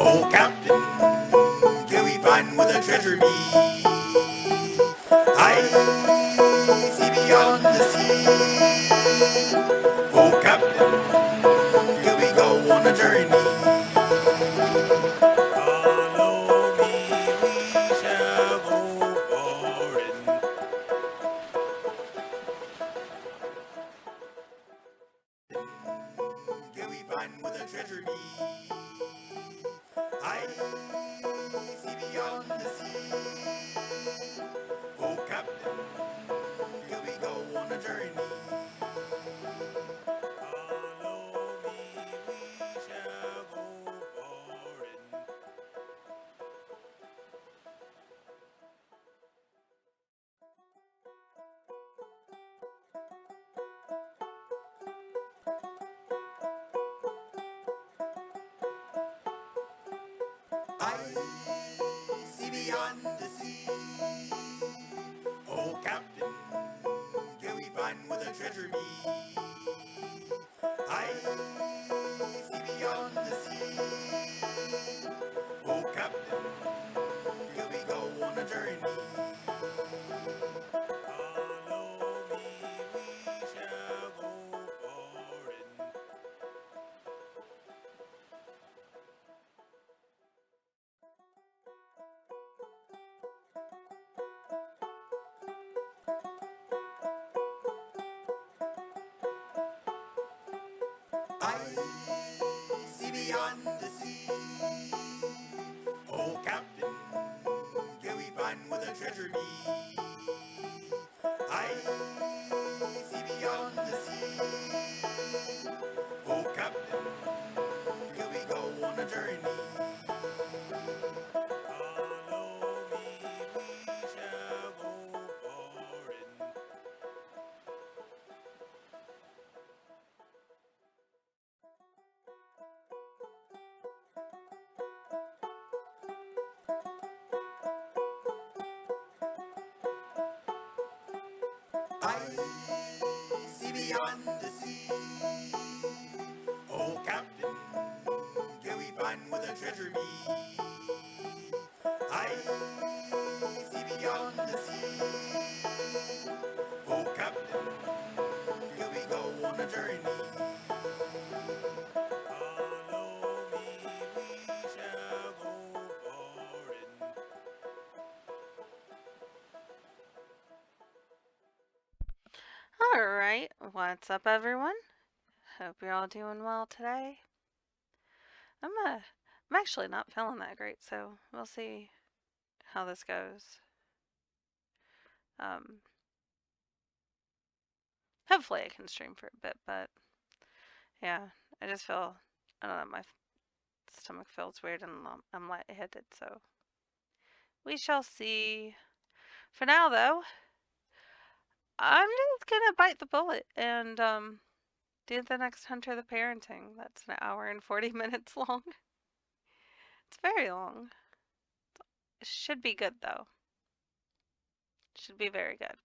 Oh, Captain, can we find where the treasure be? I see beyond the sea. Oh, Captain, can we go on a journey? Follow me, we shall go foreign. Can we find where the treasure be? I see beyond the sea. Oh, Captain, can we go on a journey? Follow me, we shall go foreign. I see beyond the sea. Oh, Captain, can we find where the treasure be? I see beyond the sea. Oh, Captain, can we go on a journey? Follow me, we shall go foreign. I see beyond the sea. Oh, Captain, can we find where the treasure be? I see beyond the sea. Oh, Captain, can we go on a journey? Follow me, we shall go foreign. I see beyond the sea. Oh, Captain, can we find where the treasure be? I see beyond the sea. Oh, Captain, can we go on a journey? Follow me, we shall go foreign. Alright, what's up everyone? Hope you're all doing well today. I'm actually not feeling that great, so we'll see how this goes. Hopefully I can stream for a bit, but yeah, I just feel, I don't know, my stomach feels weird and I'm lightheaded, so we shall see. For now though, I'm just gonna bite the bullet and do the next Hunter the Parenting. That's an hour and 40 minutes long. It's very long. It should be good though. Should be very good.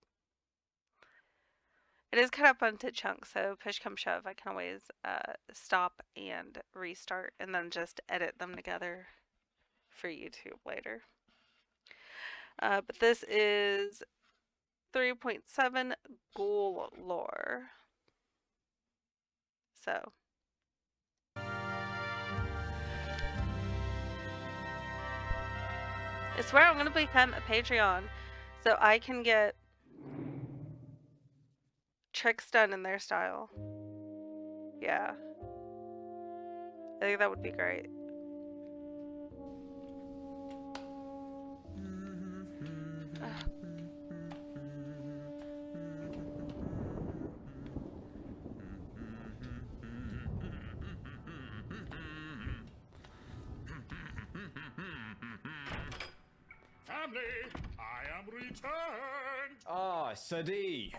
It is cut up into chunks, so push come shove, I can always stop and restart and then just edit them together for YouTube later. But this is 3.7 Ghoul lore. So. I swear I'm going to become a Patreon so I can get Tryx done in their style. Yeah. I think that would be great. Family, I am returned. Ah, Sadi.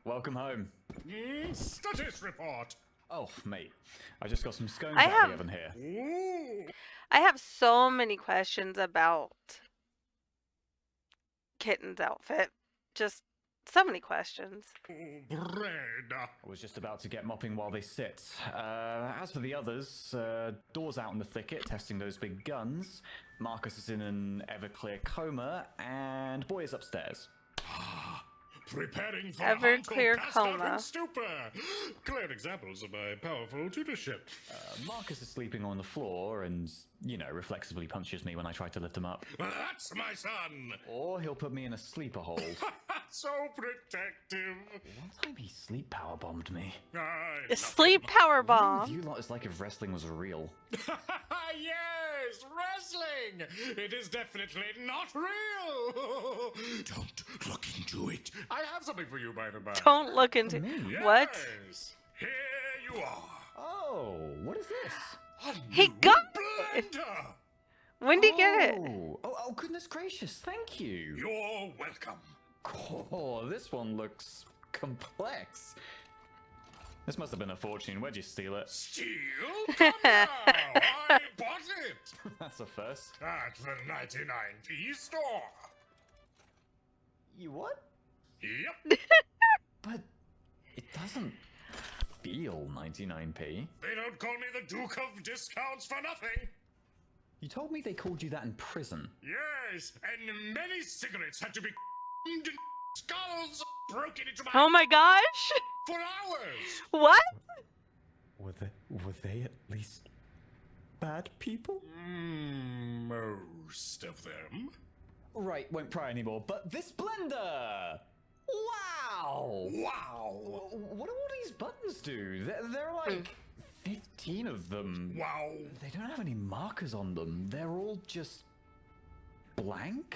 Welcome home. Status report. Oh, mate. I just got some scones I out have- of the oven here. Ooh. I have so many questions about Kitten's outfit. Just So many questions. Bread. I was just about to get mopping while they sit. As for the others, Door's out in the thicket testing those big guns. Marcus is in an Everclear coma, and Boy is upstairs. Preparing for Everclear a passed out coma. in stupor. Clear examples of my powerful tutorship. Marcus is sleeping on the floor and, reflexively punches me when I try to lift him up. That's my son. Or he'll put me in a sleeper hold. So protective. One time he sleep powerbombed me. A sleep power With bomb. you lot, it's like if wrestling was real. Yes, wrestling. It is definitely not real. Don't look into it. I have something for you, by the by. Don't look into what? Yes. Here you are. Oh, what is this? A He new got it. blender. When did he get it? Oh, goodness gracious, thank you. You're welcome. Oh, this one looks complex. This must have been a fortune. Where'd you steal it? Steal? Come now. I bought it That's a first. at the 99p store. You what? Yep. But it doesn't feel 99p. They don't call me the Duke of Discounts for nothing. You told me they called you that in prison. Yes, and many cigarettes had to be and skulls broken into my Oh my gosh! for hours. What? Were they at least bad people? Most of them. Right, won't pry anymore, but this blender! Wow! Wow. What do all these buttons do? There are like 15 of them. Wow. They don't have any markers on them. They're all just blank?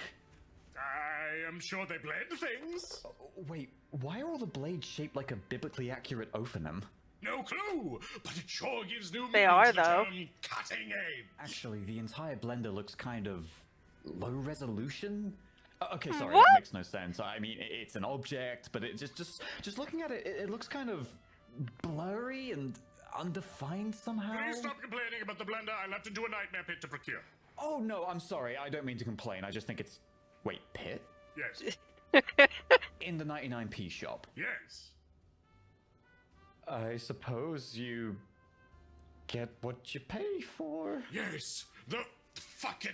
I am sure they blend things. Wait, why are all the blades shaped like a biblically accurate ophonym? No clue, but it sure gives new They meaning are, to the though. term cutting edge. Actually, the entire blender looks kind of low resolution. Okay, sorry, What? that makes no sense. I mean, it's an object, but it just looking at it, it looks kind of blurry and undefined somehow. Please stop complaining about the blender. I'll have to do a nightmare pit to procure. Oh no, I'm sorry. I don't mean to complain. I just think it's wait, pit Yes. in the 99p shop. Yes. I suppose you get what you pay for. Yes. The fucking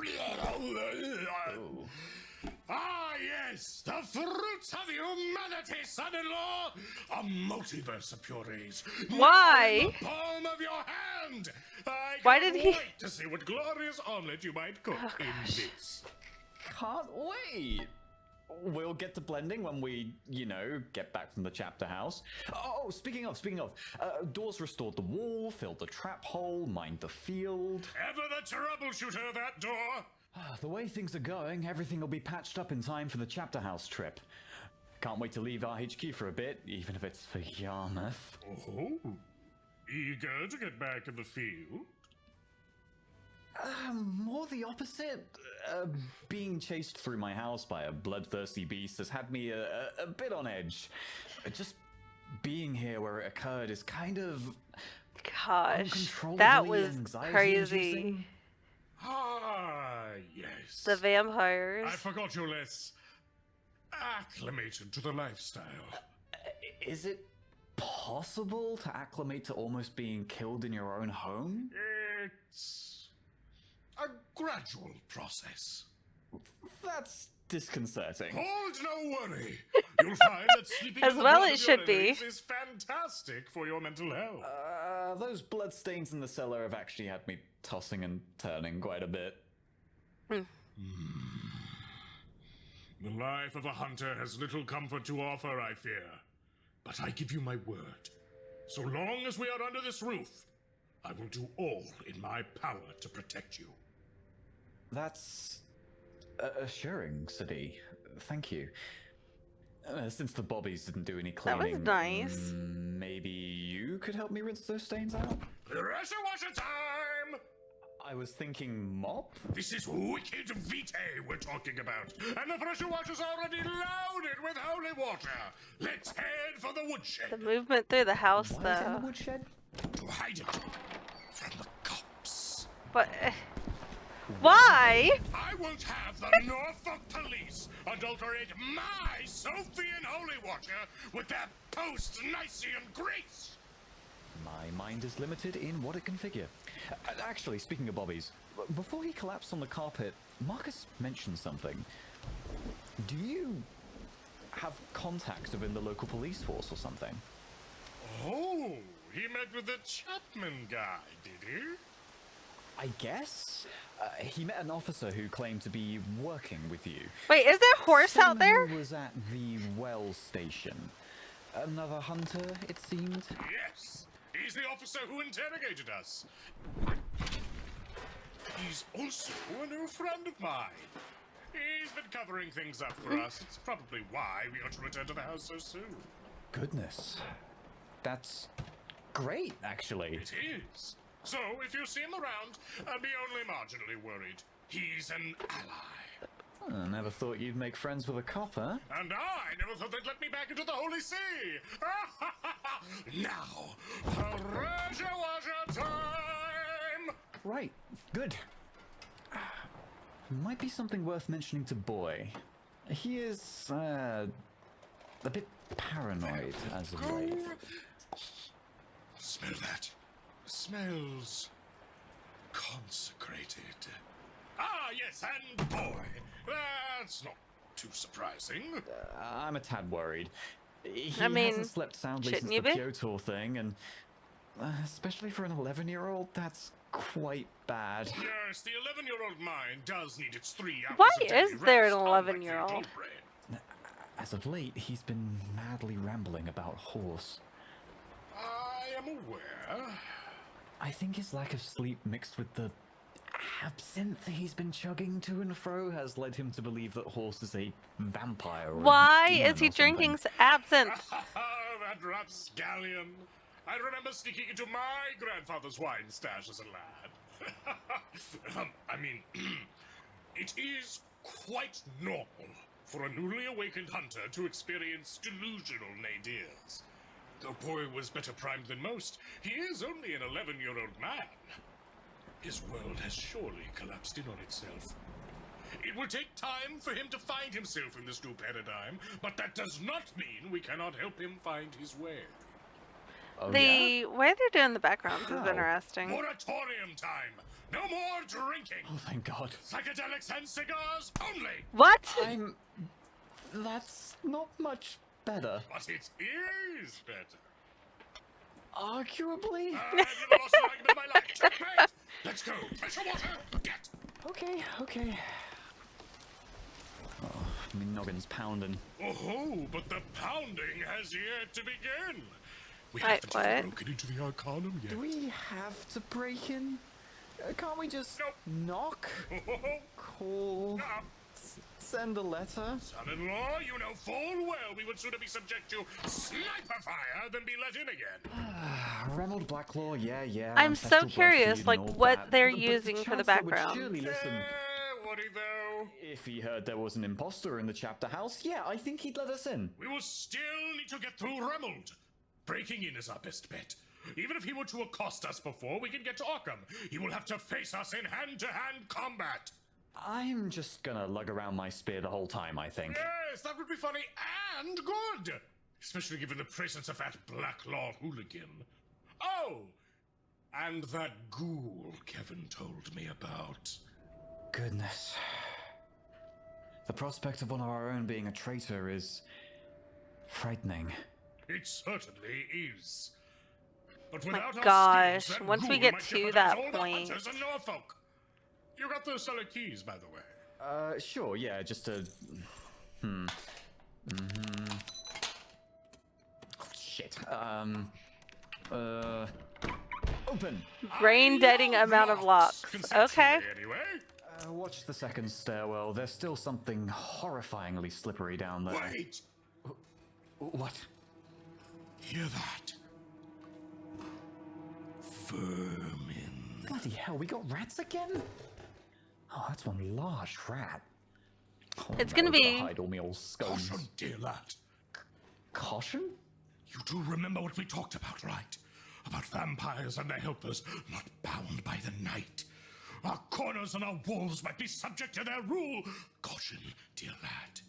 Oh. Ah, yes, the fruits of humanity, son-in-law! A multiverse of purees. Why? Now in the palm of your hand! I Why can't did he- wait to see what glorious omelet you might cook Oh, in gosh. this. Can't wait. We'll get to blending when we, get back from the chapter house. Oh, speaking of, Doors restored the wall, filled the trap hole, mined the field. Ever the troubleshooter, that door? The way things are going, everything will be patched up in time for the chapter house trip. Can't wait to leave our HQ for a bit, even if it's for Yarmouth. Oh, eager to get back in the field? More the opposite. Being chased through my house by a bloodthirsty beast has had me a bit on edge. Just being here where it occurred is kind of Gosh, that uncontrollably was anxiety-inducing. crazy. Ah, yes. The I vampires. forgot you're less acclimated to the lifestyle. Is it possible to acclimate to almost being killed in your own home? It's a gradual process. That's disconcerting. Hold no worry. You'll find that sleeping As in the well blood it of should your be. enemies is fantastic for your mental health. Those bloodstains in the cellar have actually had me tossing and turning quite a bit. The life of a hunter has little comfort to offer, I fear. But I give you my word. So long as we are under this roof, I will do all in my power to protect you. That's assuring, Sadi. Thank you. Since the bobbies didn't do any That was cleaning, nice. Maybe you could help me rinse those stains out? Pressure washer time! I was thinking mop? This is wicked vitae we're talking about, and the pressure washer's already loaded with holy water. Let's head for the woodshed The movement through the house, Why is it in the though. woodshed? to hide it from the cops. But Why? I won't have the Norfolk police adulterate my Sophian holy water with their post-Nicene grease! My mind is limited in what it can figure. Actually, speaking of bobbies, before he collapsed on the carpet, Marcus mentioned something. Do you have contacts within the local police force or something? Oh, he met with the Chapman guy, did he? I guess. He met an officer who claimed to be working with you. Wait, is there a horse out Someone there? who was at the well station. Another hunter, it seemed. Yes, he's the officer who interrogated us. He's also a new friend of mine. He's been covering things up for us. It's probably why we ought to return to the house so soon. Goodness. That's great, actually. It is. So, if you see him around, be only marginally worried. He's an ally. I never thought you'd make friends with a cop, huh? And I never thought they'd let me back into the Holy See! Now, Raja Waja time! Right, good. Might be something worth mentioning to Boy. He is, a bit paranoid as of late. Smell that. Smells consecrated. Ah, yes, and boy. That's not too surprising. I'm a tad worried. He I mean, hasn't slept soundly since shouldn't the you be? Kyoto thing, and especially for an 11-year-old, that's quite bad. Yes, the 11-year-old mind does need its 3 hours Why of daily is there an rest, unlike the 11-year-old? adult brain. As of late, he's been madly rambling about Horse. I am aware. I think his lack of sleep mixed with the absinthe he's been chugging to and fro has led him to believe that Horse is a vampire. Or a Why demon is he or drinking something. absinthe? That rapscallion. I remember sneaking into my grandfather's wine stash as a lad. I mean, it is quite normal for a newly awakened hunter to experience delusional nadirs. The boy was better primed than most. He is only an 11-year-old man. His world has surely collapsed in on itself. It will take time for him to find himself in this new paradigm, but that does not mean we cannot help him find his way. Oh, The yeah? way they're doing the backgrounds How? is interesting. Moratorium time! No more drinking! Oh, thank God. Psychedelics and cigars only! What? That's not much better. But it is better. Arguably? I've never lost an argument in my life. Checkmate! Let's go. Pressure water. Get. Okay. Oh, my noggin's pounding. Oh, but the pounding has yet to begin. We Wait, haven't even what? broken into the Arcanum yet. Do we have to break in? Can't we just Nope. knock? Oh, Call? no. Send a letter? Son-in-law, you know full well we would sooner be subject to sniper fire than be let in again. Remold Blacklaw, yeah. I'm so ancestral blood curious, feud like, and all what that. they're But using for the Chancellor would background. surely listen. Woody, though. If he heard there was an imposter in the chapter house, yeah, I think he'd let us in. We will still need to get through Remold. Breaking in is our best bet. Even if he were to accost us before we can get to Arkham, he will have to face us in hand-to-hand combat. I'm just gonna lug around my spear the whole time, I think. Yes, that would be funny and good. Especially given the presence of that Blacklaw hooligan. Oh, and that ghoul Kevin told me about. Goodness. The prospect of one of our own being a traitor is frightening. It certainly is. But My without our gosh, skills, that once we ghoul get might to jeopardize that all the point. hunters in Norfolk. You got the cellar keys, by the way. Sure, yeah, just a... Shit. Open! Brain-deading I love amount of locks. conceptually, Okay. Anyway. Watch the second stairwell. There's still something horrifyingly slippery down there. Wait. What? Hear that? Vermin. Bloody hell, we got rats again? Oh, that's one large rat. Oh, It's no, gonna gotta be- hide all me old scones. Caution, dear lad. Caution? You do remember what we talked about, right? About vampires and their helpers not bound by the night. Our corners and our walls might be subject to their rule. Caution, dear lad.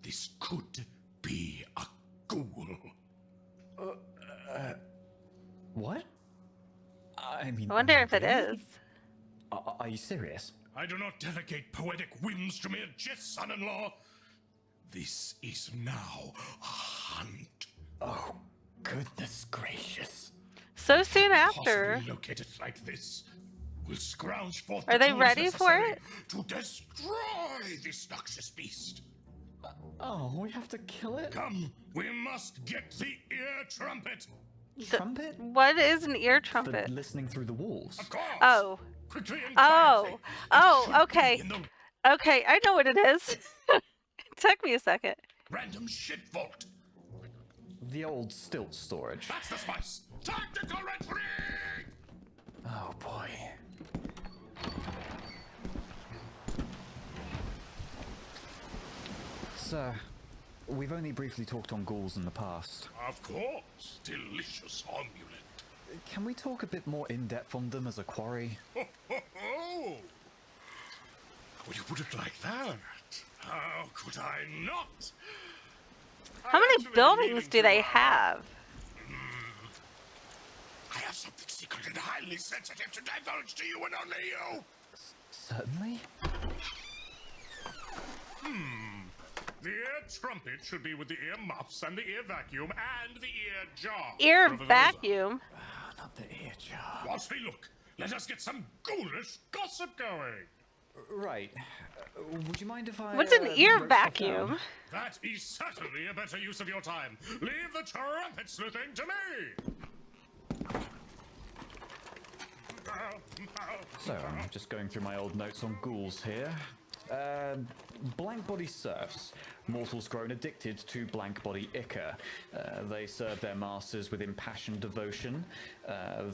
This could be a ghoul. What? I mean, I wonder if it really? is. Are you serious? I do not delegate poetic whims to mere jest, son-in-law. This is now a hunt. Oh, goodness gracious. So soon after. Possibly located like this. We'll scrounge forth Are the they tools ready for necessary it? to destroy this noxious beast. Oh, we have to kill it? Come, we must get the ear trumpet. Trumpet? What is an ear For trumpet? listening through the walls. Of course. Oh. Quickly and Oh. quietly. It Oh, should be okay. in the Okay, I know what it is. It took me a second. random shit vault. The old stilt storage. That's the spice. Tactical retreat. Oh boy. Sir, we've only briefly talked on ghouls in the past. Of course. Delicious omelette. Can we talk a bit more in depth on them as a quarry? Ho, ho, ho. Would you put it like that? How could I not? How many buildings do they have? I have something secret and highly sensitive to divulge to you and only you. Certainly. The ear trumpet should be with the ear muffs and the ear vacuum and the ear jar. Ear Wherever those are. vacuum? Not the ear jar. Whilst we look, let us get some ghoulish gossip going. Right. Would you mind if I... What's an ear wrote stuff vacuum? down? That is certainly a better use of your time. Leave the trumpet sleuthing to me. So, I'm just going through my old notes on ghouls here. Blank body serfs. Mortals grown addicted to blank body ichor. They serve their masters with impassioned devotion.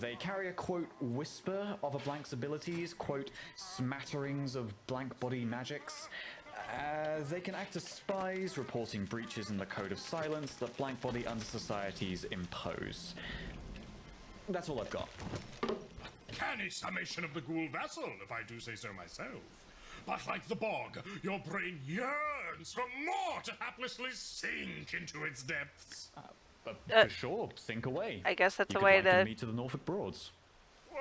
They carry a, quote, whisper of a blank's abilities, quote, smatterings of blank body magics. They can act as spies, reporting breaches in the code of silence that blank body under societies impose. That's all I've got. Canny summation of the ghoul vassal, if I do say so myself. But like the bog, your brain yearns for more to haplessly sink into its depths. For sure, sink away. I guess that's You a could way liken to... me to the Norfolk Broads. Whoa,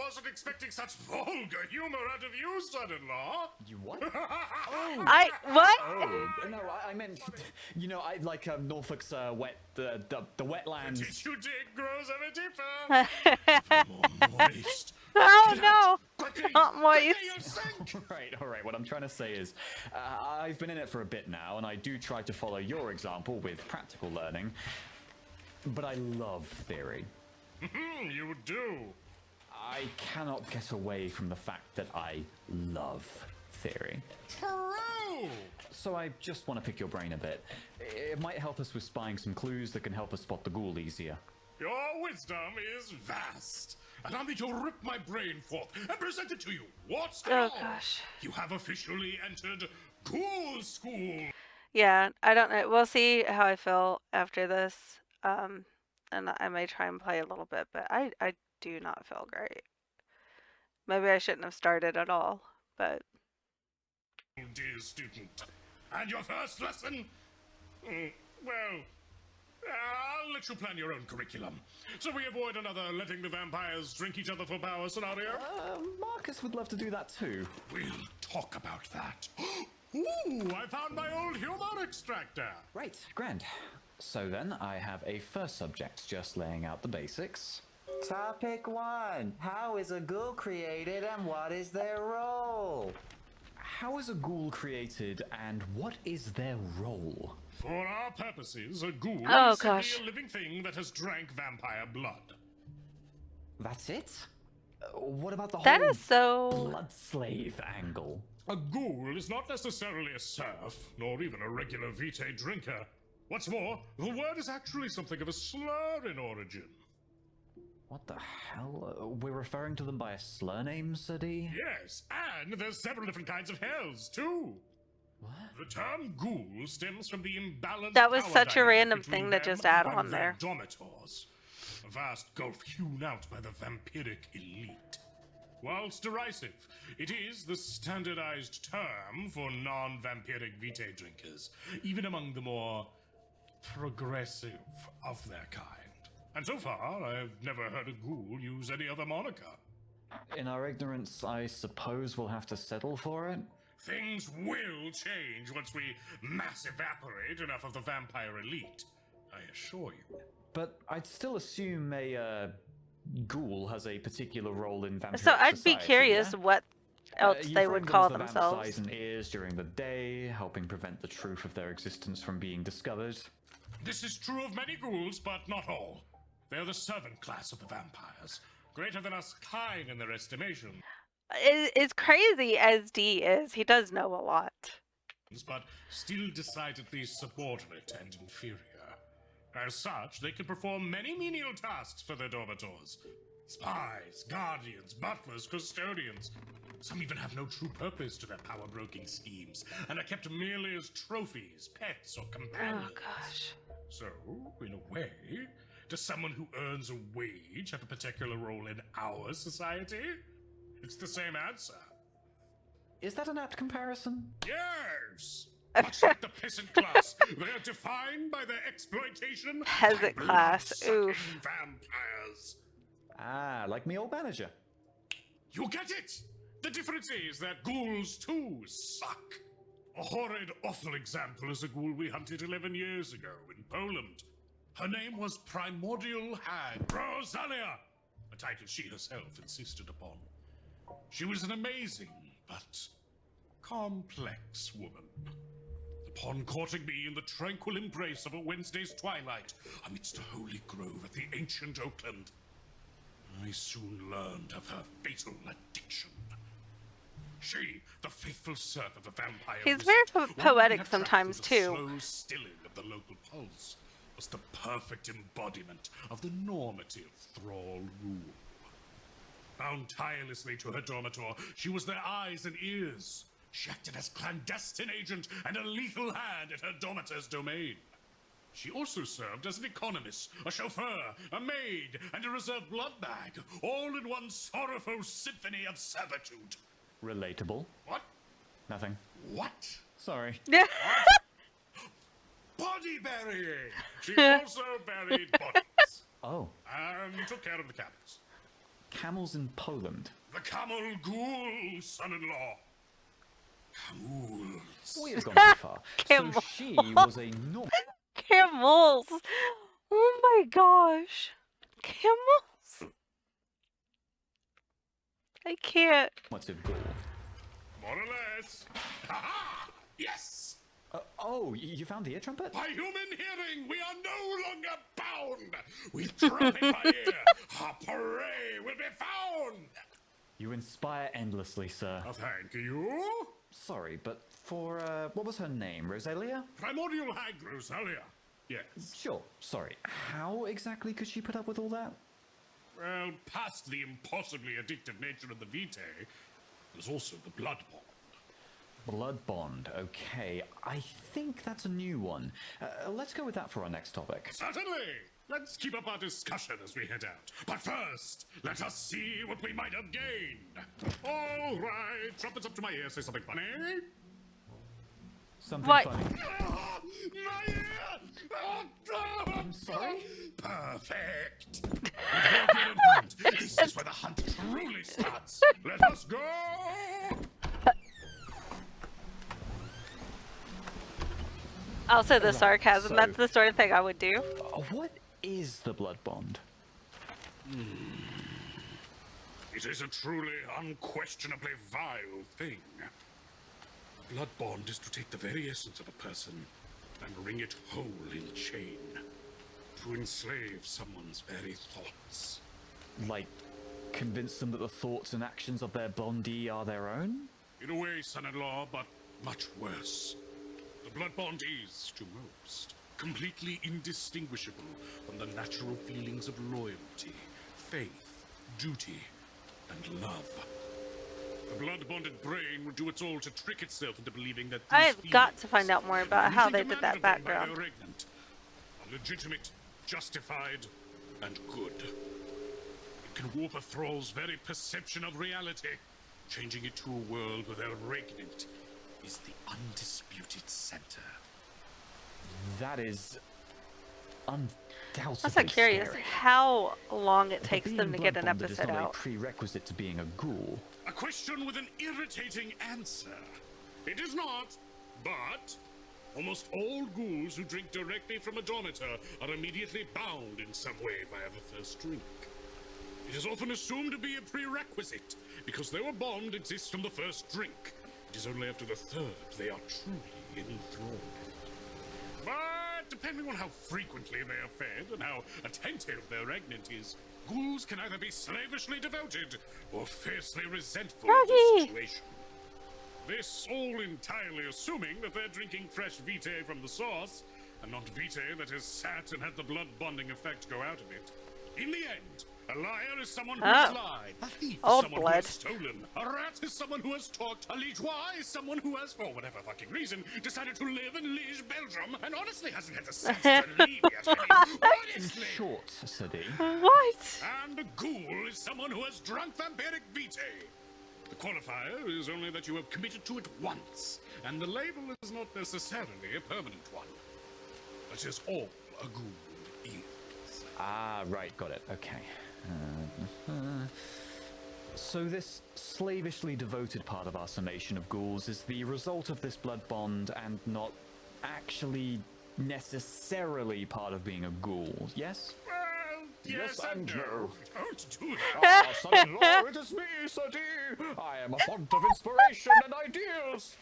wasn't expecting such vulgar humor out of you, son-in-law. You what? What? Oh, no, I meant, you know, I like Norfolk's the wetlands. Did you dig grows ever deeper? More moist. Oh Get no! out, quickly, Not moist. quickly, you'll sink. All right, what I'm trying to say is, I've been in it for a bit now, and I do try to follow your example with practical learning, but I love theory. You do. I cannot get away from the fact that I love theory. True. So I just want to pick your brain a bit. It might help us with spying some clues that can help us spot the ghoul easier. Your wisdom is vast. Allow me to rip my brain forth and present it to you. What's Oh gosh. You have officially entered Ghoul School. Yeah, I don't know. We'll see how I feel after this. And I may try and play a little bit, but I do not feel great. Maybe I shouldn't have started at all, but Dear student. And your first lesson? Well, I'll let you plan your own curriculum. So we avoid another letting the vampires drink each other for power scenario. Marcus would love to do that too. We'll talk about that. Ooh, I found my old humor extractor. Right, grand. So then, I have a first subject, just laying out the basics. Topic 1. How is a ghoul created and what is their role? How is a ghoul created, and what is their role? For our purposes, a ghoul Oh, is simply gosh. a living thing that has drank vampire blood. That's it? What about the that whole is so... blood slave angle? A ghoul is not necessarily a serf, nor even a regular vitae drinker. What's more, the word is actually something of a slur in origin. What the hell? We're referring to them by a slur name, Sir D? Yes, and there's several different kinds of hells, too. What? The term ghoul stems from the imbalanced That was power such a dynamic random between thing to them just add and on their there. Domitors. A vast gulf hewn out by the vampiric elite. Whilst derisive, it is the standardized term for non-vampiric vitae drinkers, even among the more progressive of their kind. And so far, I've never heard a ghoul use any other moniker. In our ignorance, I suppose we'll have to settle for it? Things will change once we mass evaporate enough of the vampire elite, I assure you. But I'd still assume a ghoul has a particular role in vampiric So I'd be society, curious yeah? what else You they frame would them call as the vamp's eyes themselves. and ears during the day, helping prevent the truth of their existence from being discovered. This is true of many ghouls, but not all. They're the servant class of the vampires, greater than us kind in their estimation, As crazy as D is, he does know a lot. but still decidedly subordinate and inferior. As such, they can perform many menial tasks for their dormitors. Spies, guardians, butlers, custodians. Some even have no true purpose to their power-broking schemes, and are kept merely as trophies, pets, or companions. Oh gosh. So, in a way, does someone who earns a wage have a particular role in our society? It's the same answer. Is that an apt comparison? Yes! Much like the peasant class, they are defined by their exploitation Peasant by class, blood-sucking oof. vampires. Ah, like me old manager. You get it! The difference is that ghouls too suck. A horrid, awful example is a ghoul we hunted 11 years ago in Poland. Her name was Primordial Hag Rosalia, a title she herself insisted upon. She was an amazing, but complex woman. Upon courting me in the tranquil embrace of a Wednesday's twilight, amidst a holy grove at the ancient Oakland, I soon learned of her fatal addiction. She, the faithful serf of a vampire He's wizard, very one we poetic had trapped sometimes, in the too. Slow stilling of the local pulse was the perfect embodiment of the normative thrall rule. Bound tirelessly to her dormitor, she was their eyes and ears. She acted as clandestine agent and a lethal hand in her dormitor's domain. She also served as an economist, a chauffeur, a maid, and a reserve blood bag, all in one sorrowful symphony of servitude. Relatable. What? Nothing. What? Sorry. Body burying! She also buried bodies. Oh, And took care of the camels. camels in Poland. The camel ghoul, son-in-law. Camels. We have gone too far. So Camel. she was a normal. Camels! Oh my gosh. Camels? I can't. normative ghoul. More or less. Ha-ha! Yes! Oh, you found the ear trumpet? By human hearing, we are no longer bound. We trumpet by ear. Our prey will be found. You inspire endlessly, sir. Oh, thank you. Sorry, but for, what was her name? Rosalia? Primordial Hag Rosalia. Yes. Sure, sorry. How exactly could she put up with all that? Well, past the impossibly addictive nature of the vitae, there's also the blood bond. Blood bond, okay. I think that's a new one. Let's go with that for our next topic. Certainly. Let's keep up our discussion as we head out. But first, let us see what we might have gained. All right, trumpets up to my ear. Say something funny. Something What? funny. Ah, my ear! I'm sorry? Perfect. With your gear in hand, this is where the hunt truly starts. Let us go. Also, the sarcasm, so- that's the sort of thing I would do. What is the blood bond? It is a truly, unquestionably vile thing. Blood bond is to take the very essence of a person and wring it whole in a chain. To enslave someone's very thoughts. Like, convince them that the thoughts and actions of their bondee are their own? In a way, son-in-law, but much worse. The blood bond is, to most, completely indistinguishable from the natural feelings of loyalty, faith, duty, and love. The blood-bonded brain will do its all to trick itself into believing that these I've got to find feelings, out more about how they anything did that demanded of them by background. their regnant, are legitimate, justified, and good. can warp a thrall's very perception of reality, changing it to a world where their regnant is the undisputed center. That is undoubtedly I'm so curious scary. how long it But takes being them to get an blood-bonded is episode not out. a prerequisite to being a ghoul. A question with an irritating answer. It is not, but almost all ghouls who drink directly from a dormitor are immediately bound in some way via the first drink. It is often assumed to be a prerequisite, because their bond exists from the first drink. It is only after the third they are truly enthralled. But depending on how frequently they are fed and how attentive their regnant is, ghouls can either be slavishly devoted or fiercely resentful of the Froggy! situation. This all entirely assuming that they're drinking fresh vitae from the source, and not vitae that has sat and had the blood bonding effect go out of it. In the end, a liar is someone who has lied. A thief is Old someone blood. who has stolen. A rat is someone who has talked. A liégeois is someone who has, for whatever fucking reason, decided to live in Liege, Belgium, and honestly hasn't had the sense to leave yet. I mean, honestly. Short, Sadi. What? And a ghoul is someone who has drunk vampiric vitae. The qualifier is only that you have committed to it once, and the label is not necessarily a permanent one. That is all a ghoul is. Ah, right, got it. Okay. So this slavishly devoted part of our summation of ghouls is the result of this blood bond and not actually necessarily part of being a ghoul, yes? Well, yes, Yes and no. Don't do that. Ah, son-in-law, it is me, Sadi! I am a font of inspiration and ideas!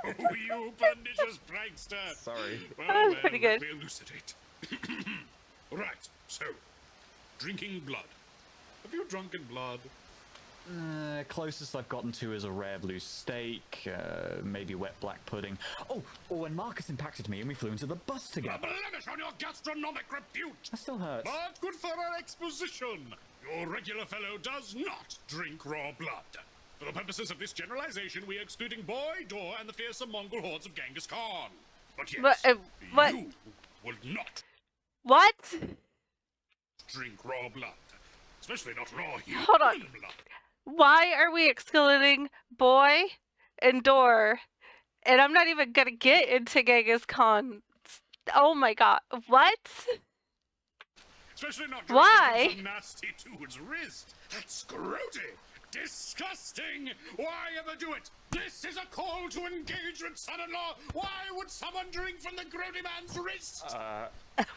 Oh, you pernicious prankster. Sorry. Well, That was then, pretty let good. me elucidate. Right, so, drinking blood. Have you drunken blood? Closest I've gotten to is a rare blue steak, maybe wet black pudding. Oh, when Marcus impacted me and we flew into the bus A together. blemish on your gastronomic repute. That still hurts. But good for our exposition. Your regular fellow does not drink raw blood. For the purposes of this generalization, we are excluding Boy, Dor, and the fearsome Mongol hordes of Genghis Khan. But yes, What? you would not What? drink raw blood. Especially not raw human Hold on. blood. Why are we excluding Boy and Door? And I'm not even gonna get into Genghis Khan. Oh my god. What? Especially not drinking Why? from some nasty dude's wrist. That's grody. Disgusting. Why ever do it? This is a call to engagement, son-in-law. Why would someone drink from the grody man's wrist?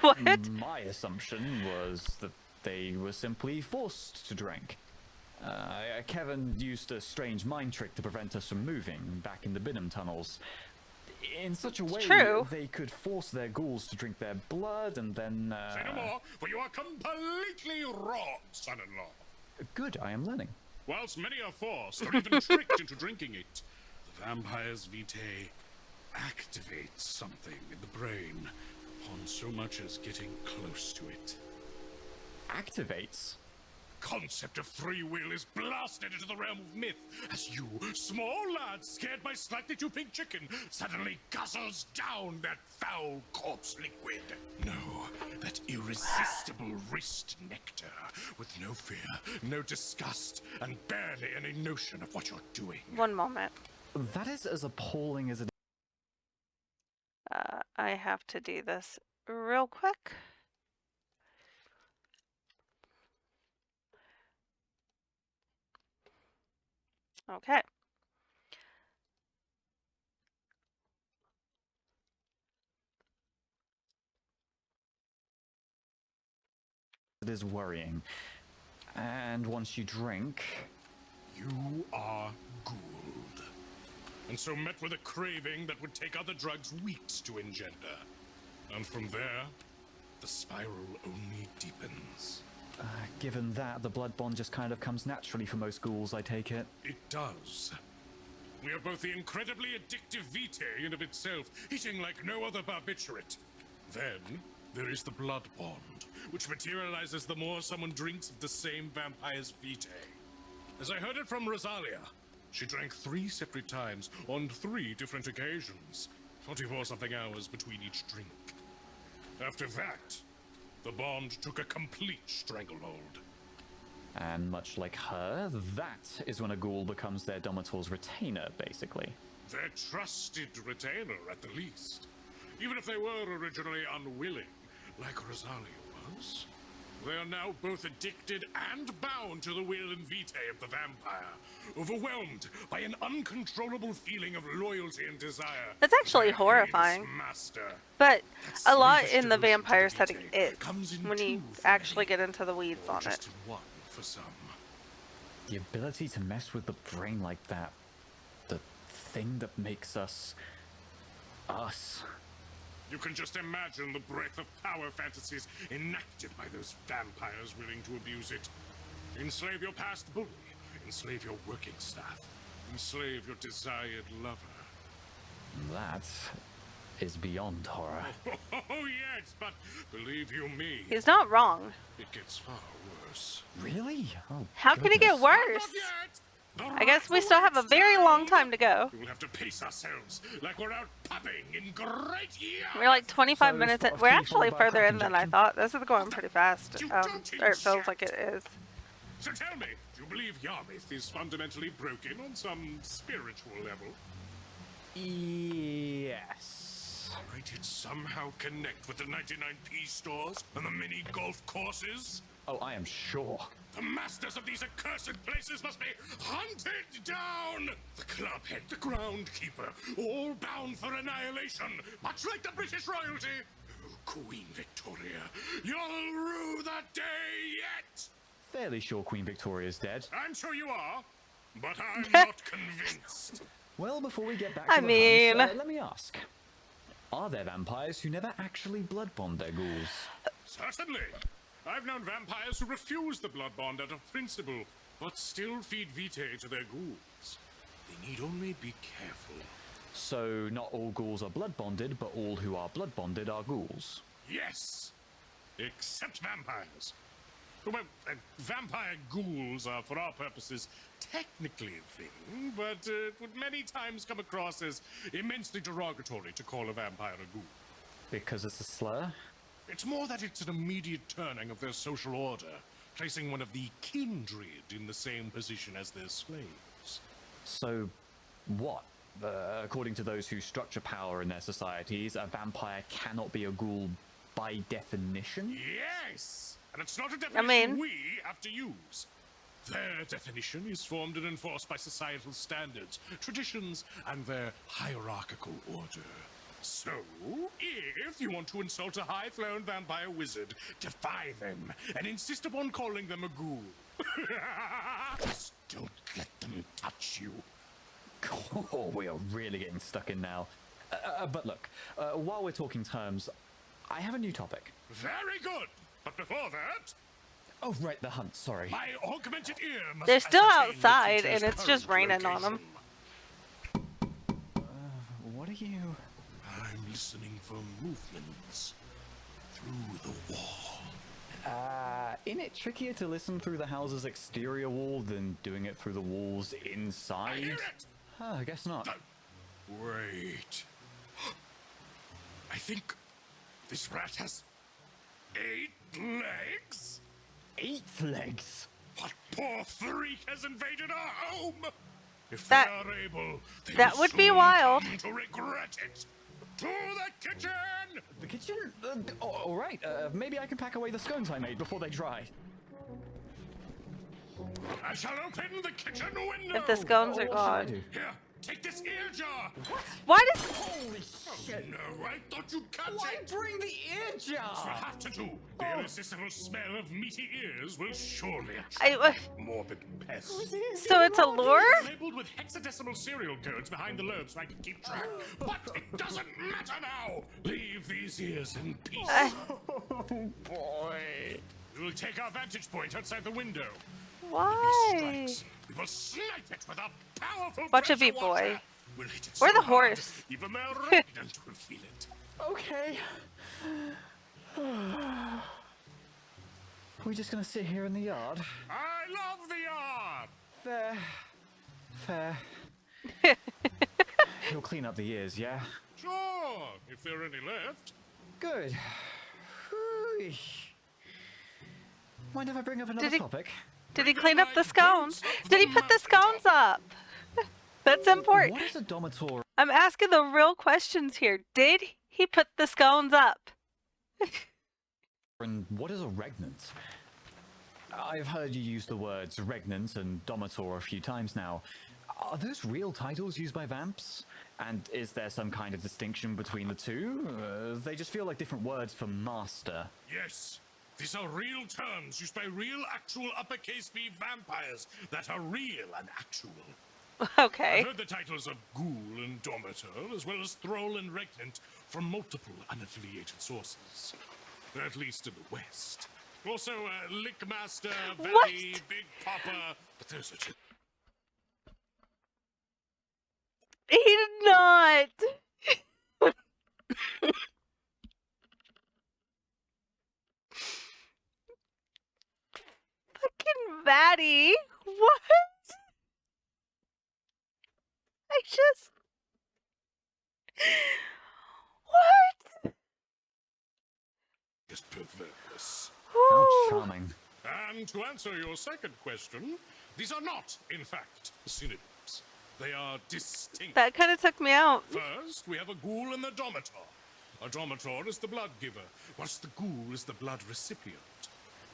What? My assumption was that they were simply forced to drink. Kevin used a strange mind trick to prevent us from moving back in the Binham tunnels. In such a way, true. they could force their ghouls to drink their blood and then, Say no more, for you are completely wrong, son-in-law. Good, I am learning. Whilst many are forced or even tricked into drinking it, the vampire's vitae activates something in the brain upon so much as getting close to it. Activates? Concept of free will is blasted into the realm of myth as you, small lad scared by slightly too big chicken, suddenly guzzles down that foul corpse liquid. No, that irresistible wrist nectar with no fear, no disgust, and barely any notion of what you're doing. One moment. That is as appalling as it I have to do this real quick. Okay. is worrying. And once you drink... You are Ghouled. And so met with a craving that would take other drugs weeks to engender. And from there, the spiral only deepens. Given that, the blood bond just kind of comes naturally for most ghouls, I take it. It does. We have both the incredibly addictive vitae in and of itself, hitting like no other barbiturate. Then, there is the blood bond, which materializes the more someone drinks of the same vampire's vitae. As I heard it from Rosalia, she drank 3 separate times on 3 different occasions, 24-something hours between each drink. After that, the bond took a complete stranglehold. And much like her, that is when a ghoul becomes their Domitor's retainer, basically. Their trusted retainer, at the least. Even if they were originally unwilling, like Rosalia was. They are now both addicted and bound to the will and vitae of the vampire, overwhelmed by an uncontrollable feeling of loyalty and desire. That's actually for their heinous horrifying. master. But That a lot slavish in the devotion to vampire the setting vitae is comes in when you two for actually many, get into the weeds or on just it. in one for some. The ability to mess with the brain like that, the thing that makes us us. You can just imagine the breadth of power fantasies enacted by those vampires willing to abuse it. Enslave your past bully, enslave your working staff, enslave your desired lover. That is beyond horror. Oh, yes, but believe you me, He's not wrong. it gets far worse. Really? Oh, How can it get goodness. worse? Not yet! The I guess we right still have a very long time. time to go. We'll have to pace ourselves like we're out pubbing in great years. We're like 25 So, minutes in. sort of We're key actually followed by further in crack than I injection. thought. This is going pretty fast. You Or don't it feels like it inject. is. So tell me, do you believe Yarmouth is fundamentally broken on some spiritual level? Yes. Might it somehow connect with the 99p stores and the mini golf courses? Oh, I am sure. The masters of these accursed places must be hunted down! The clubhead, the groundkeeper, all bound for annihilation, much like the British royalty. Oh, Queen Victoria, you'll rue that day yet! Fairly sure Queen Victoria's dead. I'm sure you are, but I'm not convinced. Well, before we get back I to the mean- hunt, let me ask. Are there vampires who never actually blood bond their ghouls? Certainly. I've known vampires who refuse the blood bond out of principle, but still feed vitae to their ghouls. They need only be careful. So, not all ghouls are blood bonded, but all who are blood bonded are ghouls. Yes, except vampires. Well, vampire ghouls are, for our purposes, technically a thing, but it would many times come across as immensely derogatory to call a vampire a ghoul. Because it's a slur? It's more that it's an immediate turning of their social order, placing one of the kindred in the same position as their slaves. So, what? According to those who structure power in their societies, a vampire cannot be a ghoul by definition? Yes! And it's not a definition mean- we have to use. Their definition is formed and enforced by societal standards, traditions, and their hierarchical order. So, if you want to insult a high-flown vampire wizard, defy them and insist upon calling them a ghoul. Just don't let them touch you. Oh, we are really getting stuck in now. But look, while we're talking terms, I have a new topic. Very good. But before that, Oh, right, the hunt, sorry. my augmented ear must They're still ascertain the outside, creature's and it's just current raining on 'em. location. What are you... I'm listening for movements through the wall. Isn't it trickier to listen through the house's exterior wall than doing it through the walls inside? I hear it! I guess not. Wait. I think this rat has 8 legs? 8 legs? What poor freak has invaded our home? If That- they are able, they that will would be soon wild. come to regret it. To the kitchen! The kitchen? All right, maybe I can pack away the scones I made before they dry. I shall open the kitchen window. If the scones are What should I gone. do? Here, take this ear jar. Why does... Holy shit! No, I thought you'd cut Why it. bring the ear You jar? have to do. The irresistible smell of meaty ears will surely attract I, morbid pests. so it's a lure? Labeled with hexadecimal serial codes behind the lobe so I can keep track. But it doesn't matter now. Leave these ears in peace. Oh boy. We will take our vantage point outside the window. Why? Strikes. We will snipe it with a powerful Watch it pressure be boy. washer. We'll hit it Or so the hard, horse. even their resident will feel it. Okay. Are we just gonna sit here in the yard? I love the yard. Fair. You'll clean up the ears, yeah? Sure, if there are any left. Good. Whew. Mind if I bring up another Did he- topic? Did he clean up the scones? Did he put the scones up? That's important. What is a domator? I'm asking the real questions here. Did he put the scones up? And what is a regnant? I've heard you use the words regnant and domator a few times now. Are those real titles used by vamps? And is there some kind of distinction between the two? They just feel like different words for master. Yes, these are real terms used by real, actual uppercase V vampires that are real and actual. Okay. I've heard the titles of Ghoul and Domitor, as well as Thrall and Regnant, from multiple unaffiliated sources. At least in the West. Also, Lickmaster, Valley, Big Papa, but those are just... He did not. Fucking Maddie. What? I just... What? just perverse. How Ooh. charming. And to answer your second question, these are not, in fact, synonyms. They are distinct. That kind of took me out. First, we have a Ghoul and the Domitor. A Domitor is the blood giver, whilst the Ghoul is the blood recipient.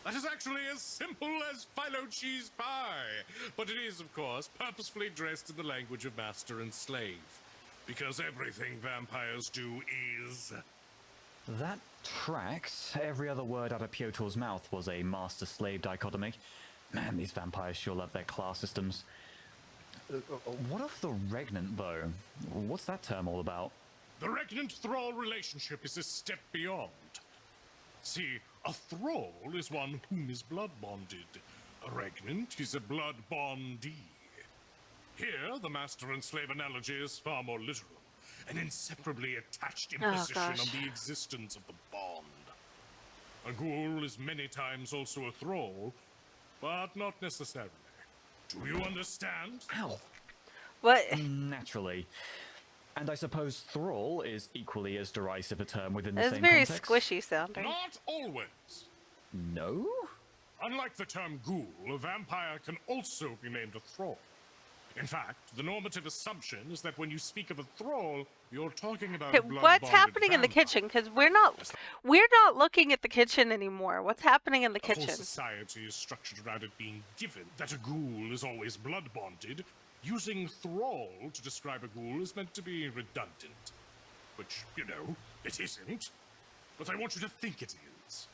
That is actually as simple as phyllo cheese pie, but it is, of course, purposefully dressed in the language of master and slave. Because everything vampires do is... That tracks. Every other word out of Piotr's mouth was a master-slave dichotomy. Man, these vampires sure love their class systems. What of the regnant, though? What's that term all about? The Regnant-Thrall relationship is a step beyond. See, a Thrall is one whom is blood-bonded. A Regnant is a blood-bondee. Here, the master and slave analogy is far more literal. An inseparably attached imposition on the existence of the bond. A Ghoul is many times also a Thrall, but not necessarily. Do you understand? Ow. What? Naturally. And I suppose thrall is equally as derisive a term within the It's same very context? squishy sounding. Not always. No? Unlike the term ghoul, a vampire can also be named a thrall. In fact, the normative assumption is that when you speak of a thrall, you're talking about Okay, a blood-bonded what's happening in the vampire. kitchen? Because we're not looking at the kitchen anymore. What's happening in the The whole kitchen? society is structured around it being given that a ghoul is always blood-bonded. Using thrall to describe a ghoul is meant to be redundant. Which, you know, it isn't. But I want you to think it is.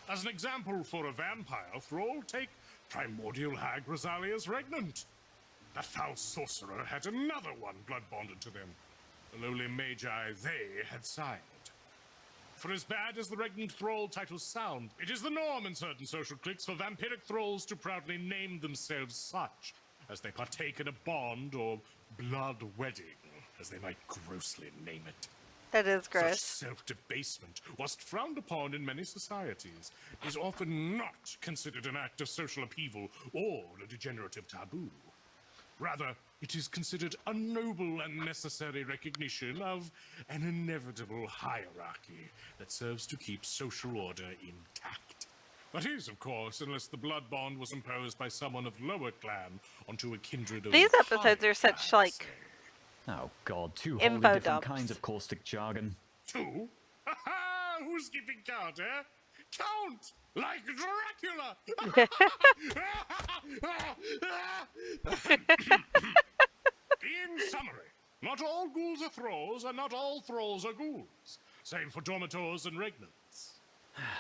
As an example for a vampire thrall, take Primordial Hag Rosalia's Regnant. That foul sorcerer had another one blood-bonded to them. The lowly magi they had signed. For as bad as the Regnant Thrall titles sound, it is the norm in certain social cliques for vampiric thralls to proudly name themselves such, as they partake in a bond or blood wedding, as they might grossly name it. That is Such gross. self-debasement, whilst frowned upon in many societies, is often not considered an act of social upheaval or a degenerative taboo. Rather, it is considered a noble and necessary recognition of an inevitable hierarchy that serves to keep social order intact. That is, of course, unless the blood bond was imposed by someone of lower clan onto a kindred of These episodes higher are such, clan, like, say. Oh god, two Info wholly different dumps. kinds of caustic jargon. Two? Ha-ha! Who's keeping count, eh? Count! Like Dracula! In summary, not all ghouls are thralls, and not all thralls are ghouls. Same for Domitors and Regnants.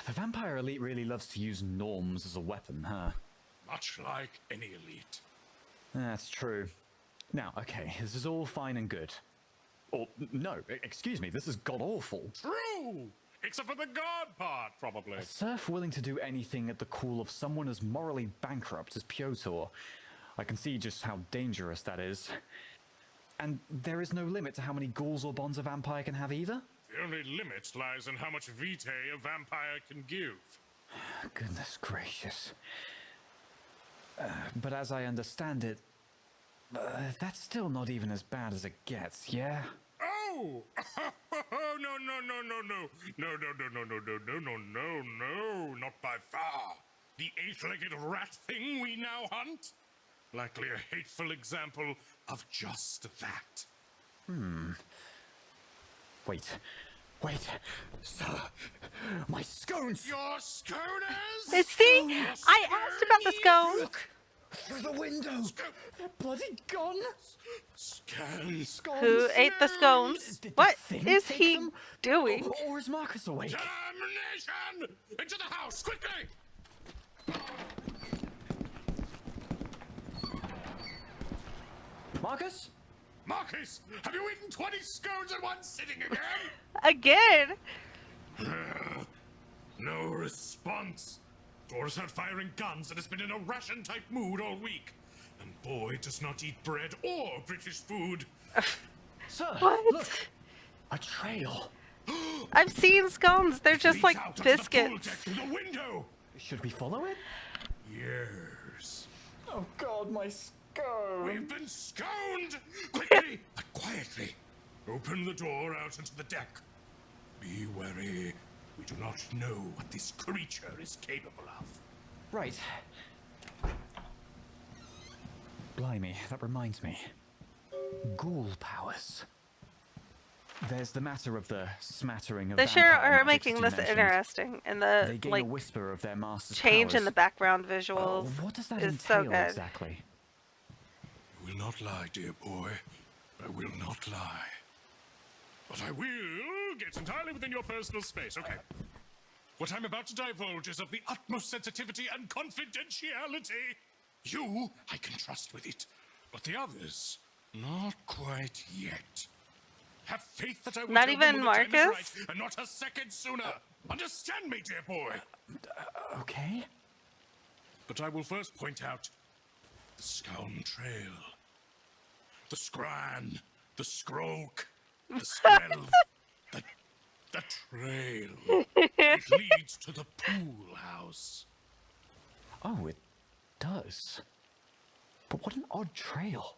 The vampire elite really loves to use norms as a weapon, huh? Much like any elite. That's true. Now, okay, this is all fine and good. Or, no, excuse me, this is god-awful. True! Except for the god part, probably. A serf willing to do anything at the call of someone as morally bankrupt as Piotr. I can see just how dangerous that is. And there is no limit to how many ghouls or bonds a vampire can have either? The only limit lies in how much vitae a vampire can give. Goodness gracious. But as I understand it, that's still not even as bad as it gets, yeah? Oh! No, not by far. The eight-legged rat thing we now hunt? Likely a hateful example of just that. Wait. Sir, my scones! Your sconers? See? I asked about the scones. Look! Through the window! They're bloody gone! Scans. Scones! Who ate the scones? Did the What thing is take he them? doing? Or is Marcus awake? Damnation! Into the house, quickly! Marcus? Marcus, have you eaten 20 scones at one sitting again? Again? No response. Dora's out firing guns and has been in a ration-type mood all week. And boy does not eat bread or British food. Sir, What? look! A trail. I've seen scones. They're just Leads like out onto the pool biscuits. deck through the window. Should we follow it? Years. Oh god, my scone! We've been sconed! Quickly, but quietly. Open the door out into the deck. Be wary. We do not know what this creature is capable of. Right. Blimey, that reminds me. Ghoul powers. There's the matter of the smattering of They sure vampire are magics making you this mentioned. interesting, and They the gain like a whisper of their master's change in powers. the background visuals What does that is entail so good. exactly? I will not lie, dear boy. I will not lie. But I will get entirely within your personal space, okay? What I'm about to divulge is of the utmost sensitivity and confidentiality. You, I can trust with it. But the others, not quite yet. Have faith that I will Not tell even them when the time is Marcus? right, and not a second sooner. Understand me, dear boy? Okay. But I will first point out the Scown Trail. The Scran, the Scroak, the Skrelv, the trail. It leads to the pool house. Oh, it does. But what an odd trail.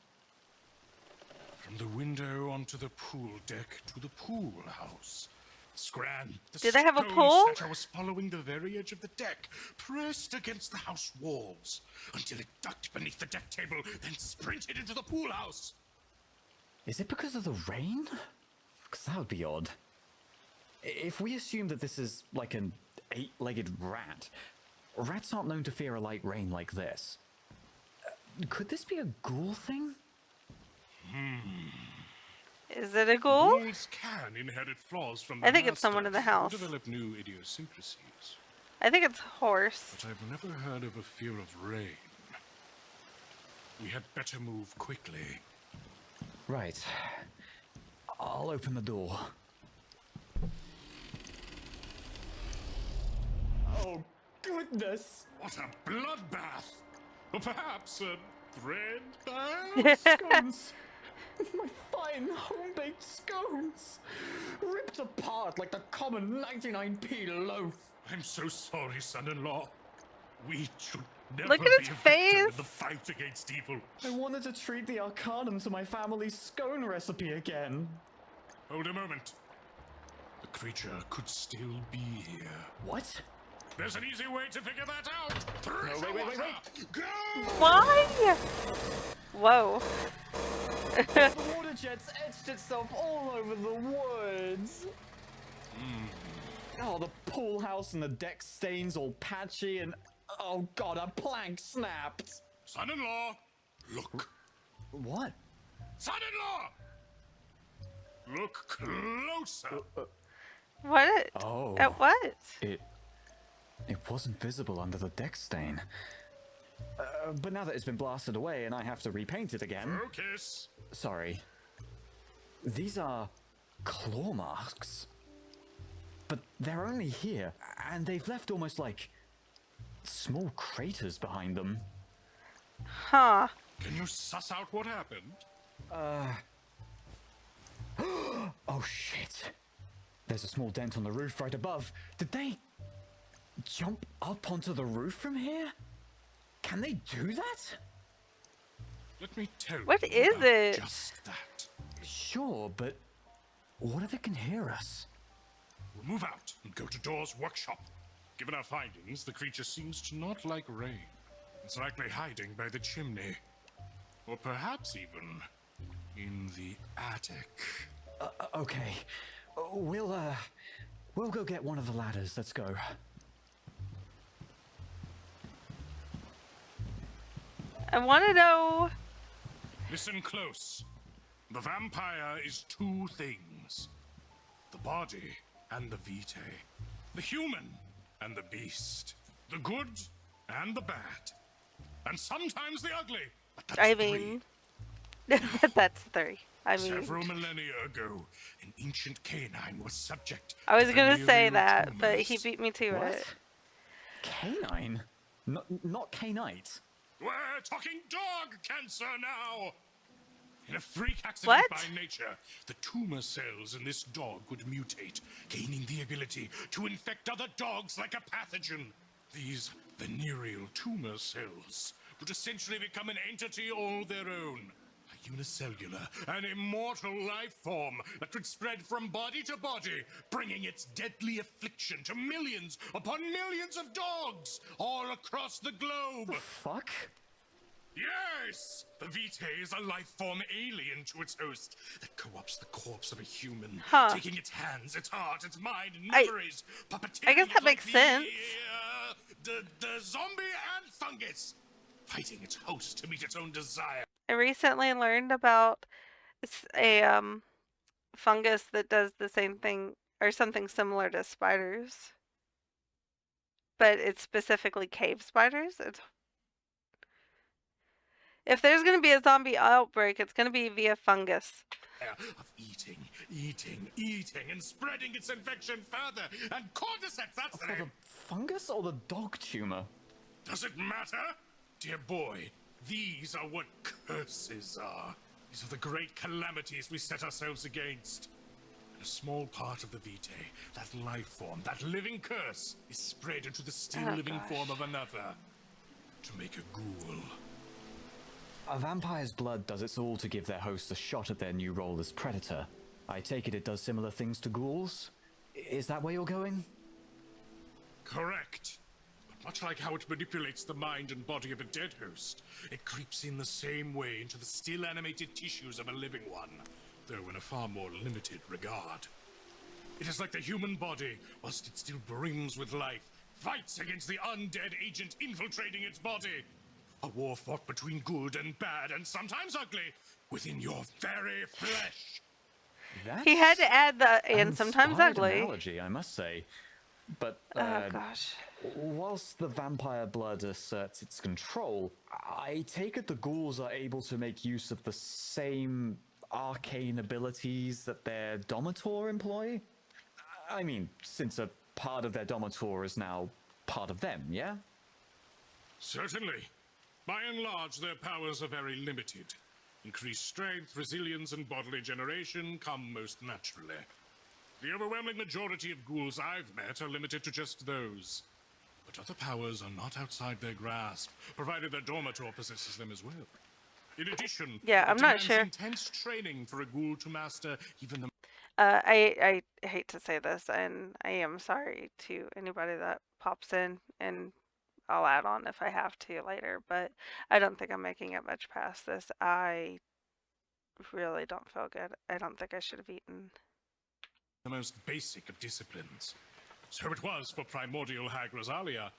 From the window onto the pool deck to the pool house. Scran, the Do they have a stone pool? snatcher was following the very edge of the deck, pressed against the house walls, until it ducked beneath the deck table, then sprinted into the pool house. Is it because of the rain? Because that would be odd. If we assume that this is like an eight-legged rat, rats aren't known to fear a light rain like this. Could this be a ghoul thing? Is it a ghoul? Ghouls can inherit flaws from I their think it's someone in the master, house. or develop new idiosyncrasies. I think it's horse. But I've never heard of a fear of rain. We had better move quickly. Right. I'll open the door. Oh, goodness! What a bloodbath! Or perhaps a bread bath? Scones! My fine home-baked scones! Ripped apart like the common 99p loaf! I'm so sorry, son-in-law. We should never Look at be its a victim in face. the fight against evil. I wanted to treat the Arcanum to my family's scone recipe again. Hold a moment. The creature could still be here. What? There's an easy way to figure that out. No, wait. Go! Why? Whoa. The water jet's etched itself all over the woods. Oh, the pool house and the deck stains all patchy and... Oh god, a plank snapped! Son-in-law, look. What? Son-in-law! Look closer. What? Oh. At what? It wasn't visible under the deck stain. But now that it's been blasted away and I have to repaint it again... Focus. Sorry. These are claw marks. But they're only here, and they've left almost like small craters behind them. Huh. Can you suss out what happened? Oh shit. There's a small dent on the roof right above. Did they jump up onto the roof from here? Can they do that? Let me tell What you is about it? just that. Sure, but what if it can hear us? We'll move out and go to Door's workshop. Given our findings, the creature seems to not like rain. It's likely hiding by the chimney. Or perhaps even in the attic. Okay. We'll go get one of the ladders. Let's go. I want to know. Listen close. The vampire is two things. The body and the vitae. The human and the beast. The good and the bad. And sometimes the ugly. But that's I three. mean, that's 3. I mean, Several millennia ago, an ancient canine was subject I was to gonna say venereal that, but he tumors. beat me to What? it. Canine? Not canite. We're talking dog cancer now! In a freak accident What? by nature, the tumor cells in this dog would mutate, gaining the ability to infect other dogs like a pathogen. These venereal tumor cells would essentially become an entity all their own. A unicellular, an immortal life form that could spread from body to body, bringing its deadly affliction to millions upon millions of dogs all across the globe. Fuck? Yes! The vitae is a life form alien to its host that co-opts the corpse of a human, Huh. taking its hands, its heart, its mind, and I- memories, puppeteering I guess it that like makes sense. The zombie and fungus, fighting its host to meet its own desire. I recently learned about a fungus that does the same thing or something similar to spiders, but it's specifically cave spiders. If there's gonna be a zombie outbreak, it's gonna be via fungus. Of eating, and spreading its infection further. And cordyceps, that's the For the name. fungus or the dog tumor? Does it matter? Dear boy, these are what curses are. These are the great calamities we set ourselves against. And a small part of the vitae, that life form, that living curse, is spread into the still living form of another. To make a ghoul. A vampire's blood does its all to give their host a shot at their new role as predator. I take it does similar things to ghouls? Is that where you're going? Correct. But much like how it manipulates the mind and body of a dead host, it creeps in the same way into the still animated tissues of a living one, though in a far more limited regard. It is like the human body, whilst it still brims with life, fights against the undead agent infiltrating its body. A war fought between good and bad, and sometimes ugly, within your very flesh. He had to add the an and sometimes inspired ugly. analogy, I must say. But Oh gosh. whilst the vampire blood asserts its control, I take it the ghouls are able to make use of the same arcane abilities that their Domitor employ? I mean, since a part of their Domitor is now part of them, yeah? Certainly. By and large, their powers are very limited. Increased strength, resilience, and bodily generation come most naturally. The overwhelming majority of ghouls I've met are limited to just those. But other powers are not outside their grasp, provided their Dormitor possesses them as well. In addition, Yeah, it I'm not demands sure. intense training for a ghoul to master even the I hate to say this, and I am sorry to anybody that pops in, and I'll add on if I have to later, but I don't think I'm making it much past this. I really don't feel good. I don't think I should have eaten. most basic of disciplines. So it was for primordial hag Rosalia,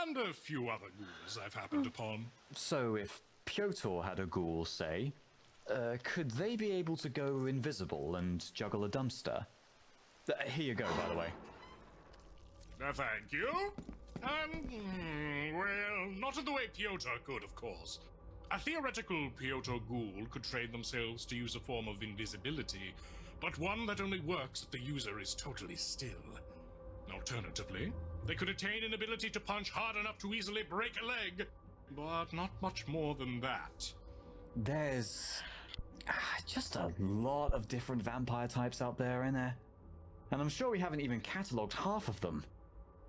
and a few other ghouls I've happened upon. So if Piotr had a ghoul, say, could they be able to go invisible and juggle a dumpster? Here you go, by the way. Thank you. Well, not in the way Piotr could, of course. A theoretical Piotr ghoul could train themselves to use a form of invisibility, but one that only works if the user is totally still. Alternatively, they could attain an ability to punch hard enough to easily break a leg, but not much more than that. There's just a lot of different vampire types out there, isn't there? And I'm sure we haven't even catalogued half of them.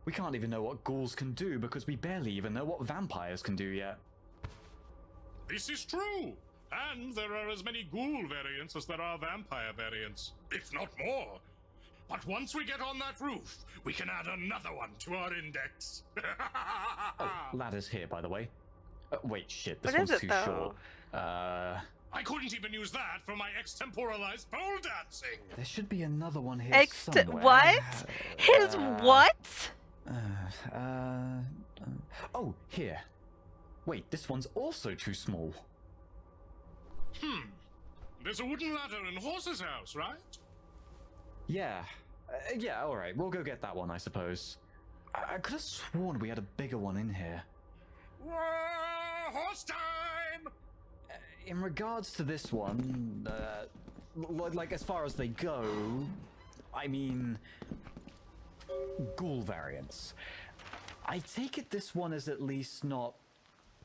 We can't even know what ghouls can do because we barely even know what vampires can do yet. This is true, and there are as many ghoul variants as there are vampire variants, if not more. But once we get on that roof, we can add another one to our index. Ladder's here, by the way. Wait, shit, this What one's is it, too though? short. I couldn't even use that for my extemporalized pole dancing. There should be another one here somewhere. What? His what? Oh, here. Wait, this one's also too small. There's a wooden ladder in Horse's house, right? Yeah. Yeah, alright, we'll go get that one, I suppose. I could have sworn we had a bigger one in here. Whoa, horse time! In regards to this one, like as far as they go, I mean, ghoul variants. I take it this one is at least not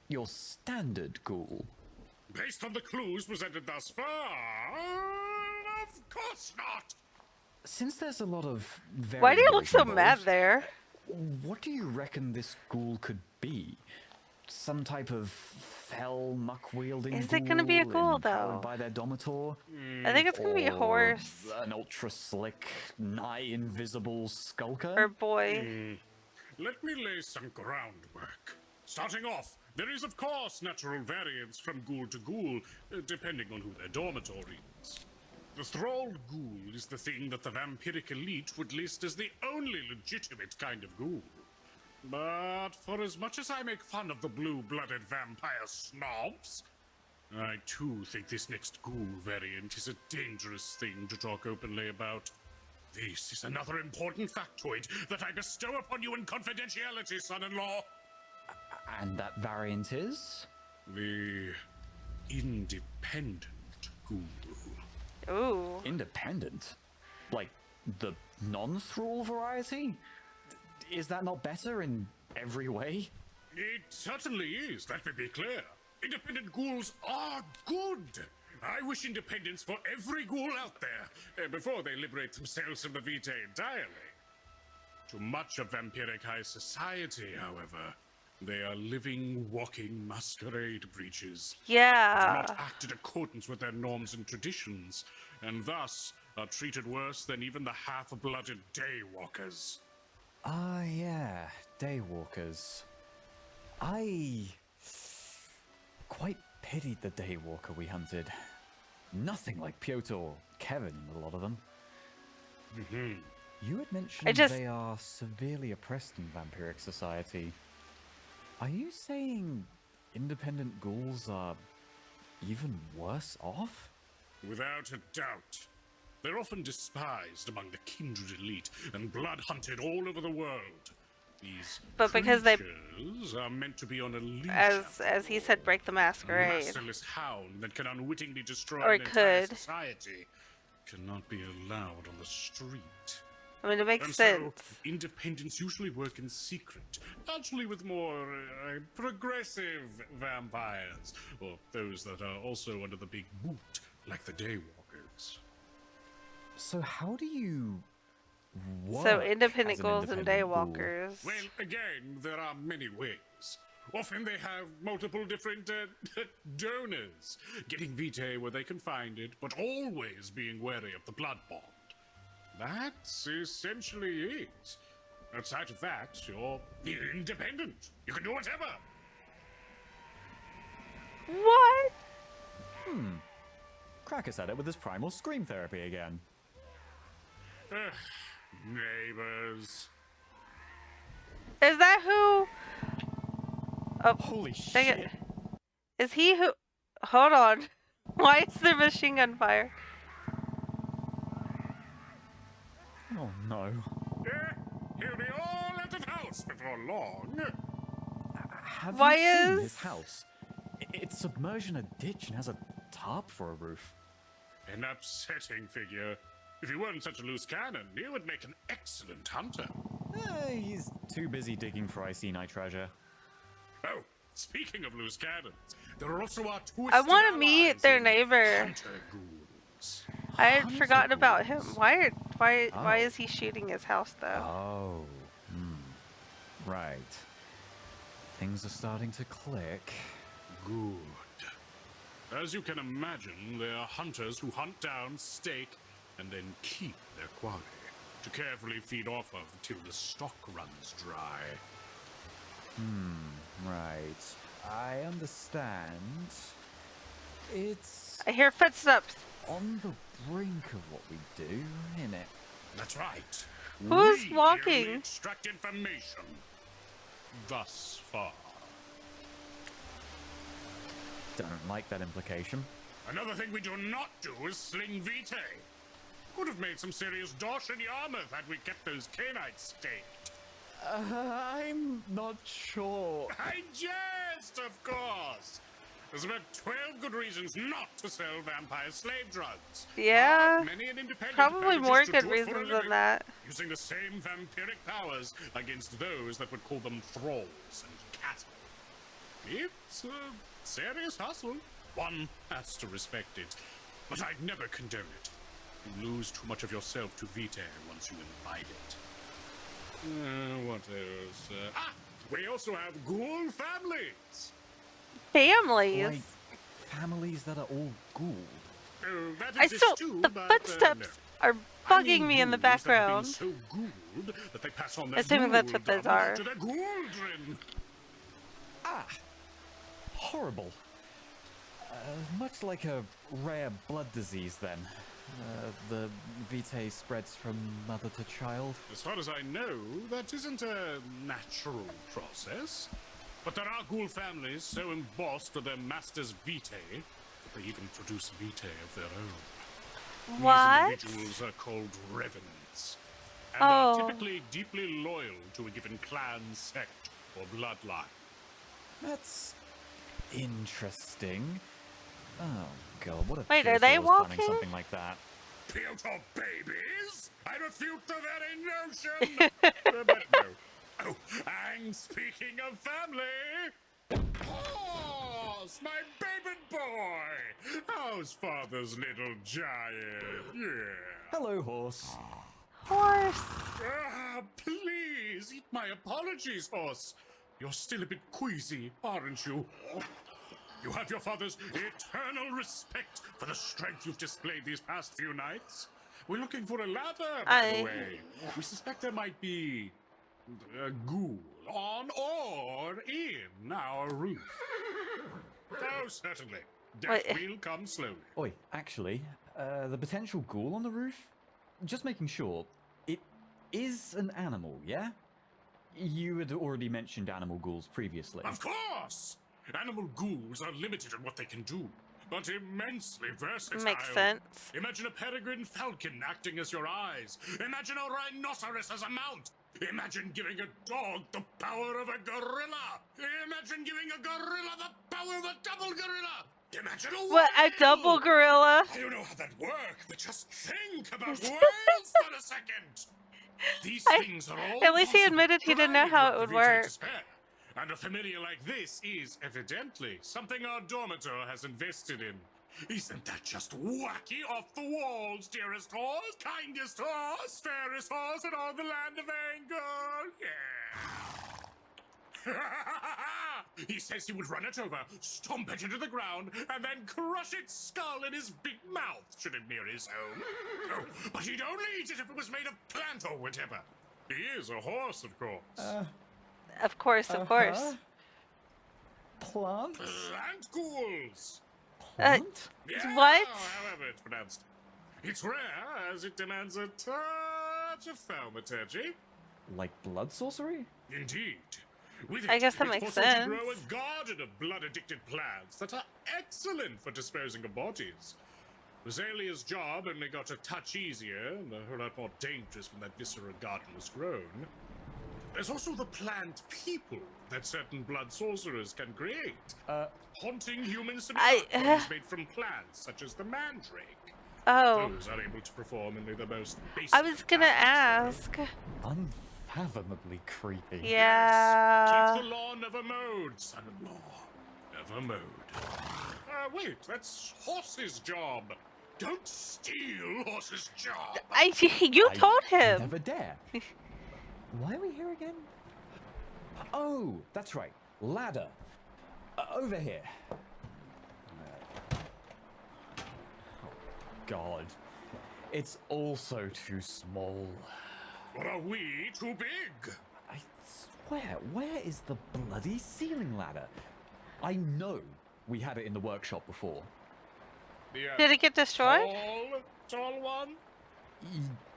your standard ghoul. Based on the clues presented thus far, of course not. Since there's a lot of Why do you look variables so mad involved, there? what do you reckon this ghoul could be? Some type of fell muck-wielding Is it gonna be a ghoul, empowered though? by their domitor? I think it's gonna be a Or horse an ultra-slick, nigh-invisible skulker? or boy. Let me lay some groundwork. Starting off, there is of course natural variance from ghoul to ghoul, depending on who their dormitory is. The thralled ghoul is the thing that the vampiric elite would list as the only legitimate kind of ghoul. But for as much as I make fun of the blue-blooded vampire snobs, I too think this next ghoul variant is a dangerous thing to talk openly about. This is another important factoid that I bestow upon you in confidentiality, son-in-law. And that variant is? The independent ghoul. Ooh. Independent? Like, the non-thrall variety? Is that not better in every way? It certainly is, let me be clear. Independent ghouls are good. I wish independence for every ghoul out there, before they liberate themselves from the Vitae entirely. To much of vampiric high society, however, they are living, walking masquerade breaches. Do Yeah. not act in accordance with their norms and traditions, and thus are treated worse than even the half-blooded daywalkers. Ah, yeah, daywalkers. I quite pitied the daywalker we hunted. Nothing like Piotr or Kevin in a lot of them. You had mentioned they are severely oppressed in vampiric society. Are you saying independent ghouls are even worse off? Without a doubt. They're often despised among the kindred elite and blood-hunted all over the world. These But because they- creatures are meant to be on a leash. As he said, break the A masquerade. merciless hound that can unwittingly destroy Or an entire could. society cannot be allowed on the street. I mean, it makes And sense. so, independents usually work in secret, actually with more progressive vampires, or those that are also under the big boot, like the daywalkers. So how do you work So independent as an ghouls and independent ghoul? daywalkers. Well, again, there are many ways. Often they have multiple different donors, getting vitae where they can find it, but always being wary of the blood bond. That's essentially it. Outside of that, you're independent. You can do whatever. What? Cracker's at it with his primal scream therapy again. Neighbors. Is that who? Oh, Holy dang shit! it. Is he who? Hold on. Why is there machine gun fire? Oh no. He'll be all out of house before long. Have Why you seen is- his house? It's submerged in a ditch and has a tarp for a roof. An upsetting figure. If he weren't such a loose cannon, he would make an excellent hunter. He's too busy digging for Iceni treasure. Oh, speaking of loose cannons, there are also our twisted I want to meet allies their in neighbor. hunter ghouls. I had forgotten about him. ghouls. Why Oh. is he shooting his house though? Oh, right. Things are starting to click. Good. As you can imagine, they are hunters who hunt down, stake, and then keep their quarry. to carefully feed off of till the stock runs dry. Right. I understand. It's I hear footsteps. on the brink of what we do, isn't it? That's right. Who's We walking? only extract information. Thus far. Don't like that implication. Another thing we do not do is sling vitae. Could have made some serious dosh in Yarmouth had we kept those canites staked. I'm not sure. I jest, of course. There's about 12 good reasons not to sell vampire slave drugs. Yeah. But many an independent Probably manages more to good do it for a reasons living, than that. using the same vampiric powers against those that would call them thralls and cattle. It's a serious hustle. One has to respect it, but I'd never condone it. You lose too much of yourself to vitae once you imbibe it. What else? We also have ghoul families. Families. Like families that are all ghoul. That I exists still. too, The but, footsteps no. are I bugging mean me in the ghouls that have been background. so ghouled that they pass on their Assuming that's what those ghouldom are. to their ghouldren. Horrible. Much like a rare blood disease, then. The vitae spreads from mother to child. As far as I know, that isn't a natural process. But there are ghoul families so embossed with their master's vitae that they even produce vitae of their own. What? These individuals are called revenants, and Oh. are typically deeply loyal to a given clan, sect, or bloodline. That's interesting. Oh god, what a Wait, are joke they I was planning walking? something like that. Pewter babies? I refute the very notion! But no. Oh, and speaking of family... Horse, my baby boy! How's father's little giant? Yeah. Hello, horse. Horse. Please, eat my apologies, horse. You're still a bit queasy, aren't you? You have your father's eternal respect for the strength you've displayed these past few nights. We're looking for a ladder, by the way. We suspect there might be a ghoul on or in our roof. Oh, certainly. Death Wait. will come slowly. Oi, actually, the potential ghoul on the roof? Just making sure, it is an animal, yeah? You had already mentioned animal ghouls previously. Of course! Animal ghouls are limited in what they can do, but immensely versatile. Makes sense. Imagine a peregrine falcon acting as your eyes. Imagine a rhinoceros as a mount. Imagine giving a dog the power of a gorilla. Imagine giving a gorilla the power of a double gorilla. Imagine a What, a whale. double gorilla? I don't know how that works, but just think about whales for a second. These things are all At least he possible, admitted he didn't know how it provided would you have vitae work. to spare. And a familiar like this is, evidently, something our dormitor has invested in. Isn't that just wacky off the walls, dearest horse, kindest horse, fairest horse in all the land of Angor? Yeah. He says he would run it over, stomp it into the ground, and then crush its skull in his big mouth should it near his home. Oh, but he'd only eat it if it was made of plant or whatever. He is a horse, of course. Of course, of course. Plant? Plant ghouls! Plant? Yeah, What? however it's pronounced. It's rare, as it demands a touch of thaumaturgy. Like blood sorcery? Indeed. With I it, guess that it's makes possible sense. to grow a garden of blood-addicted plants that are excellent for disposing of bodies. Rosalia's job only got a touch easier and a whole lot more dangerous when that viscera garden was grown. There's also the plant people that certain blood sorcerers can create. Haunting human simulacrums made from plants, such as the mandrake. Oh, Those are able to perform only the most basic I was gonna tasks. ask. Unfathomably creepy. Yeah. Keep the law never mowed, son-in-law. Never mowed. Wait, that's Horse's job. Don't steal Horse's job. You I told him. Never dare. Why are we here again? Oh, that's right. Ladder. Over here. Oh, God. It's also too small. Or are we too big? I swear, where is the bloody ceiling ladder? I know we had it in the workshop before. The, Did it get destroyed? tall one?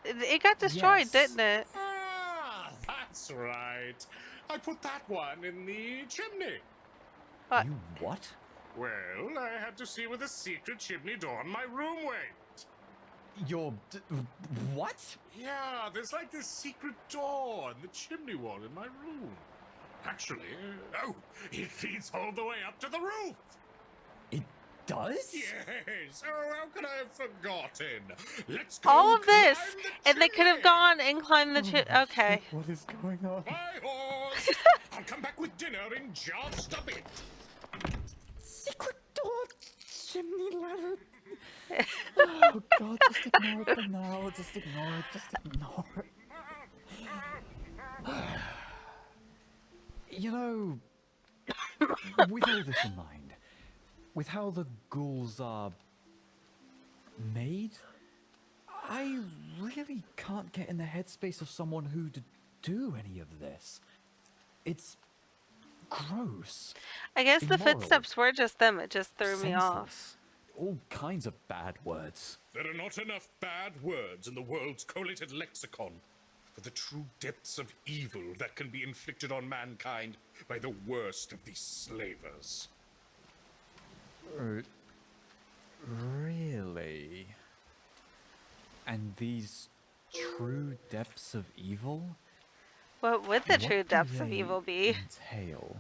It got destroyed, Yes. didn't it? Ah, that's right. I put that one in the chimney. What? You what? Well, I had to see where the secret chimney door in my room went. What? Yeah, there's like this secret door in the chimney wall in my room. Actually, it leads all the way up to the roof. It does? Yes. Oh, how could I have forgotten? Let's go. All of this, climb the and they could have chimney. gone and climbed the Okay. What is going on? My horse. I'll come back with dinner in just a bit. Secret door, chimney ladder. Oh god, just ignore it for now. Just ignore it. Just ignore it. You know, with all this in mind, with how the ghouls are made, I really can't get in the headspace of someone who'd do any of this. It's gross. I guess the Immoral. footsteps were just them. It just threw me off. Senseless. All kinds of bad words. There are not enough bad words in the world's collated lexicon for the true depths of evil that can be inflicted on mankind by the worst of these slavers. Really? And these true depths of evil? What would the What true do depths of they evil be? I entail?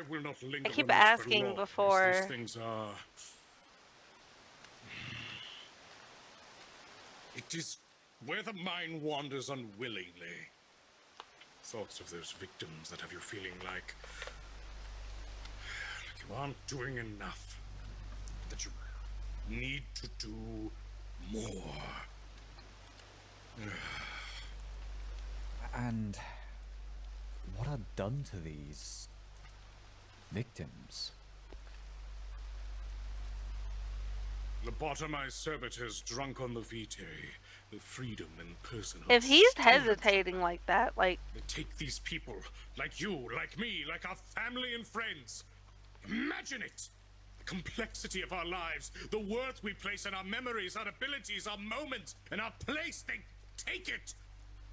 will not linger keep on this for asking long, as before- these things are. It is where the mind wanders unwillingly. Thoughts of those victims that have you feeling like you aren't doing enough. That you need to do more. And what are done to these victims? Lobotomized servitors drunk on the vitae, the freedom and personal. If he's stolen. hesitating like that, like, They take these people, like you, like me, like our family and friends. Imagine it! The complexity of our lives, the worth we place in our memories, our abilities, our moments, and our place. They take it!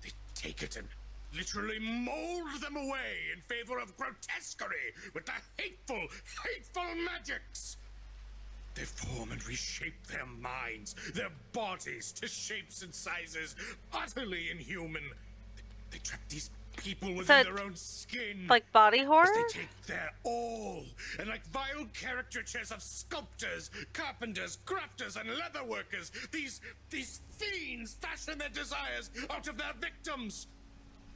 They take it and literally mold them away in favor of grotesquerie with the hateful, hateful magics! They form and reshape their minds, their bodies to shapes and sizes utterly inhuman. They trap these people within So their own skin. like body horror? As they take their all, and like vile caricatures of sculptors, carpenters, crafters, and leatherworkers, these fiends fashion their desires out of their victims.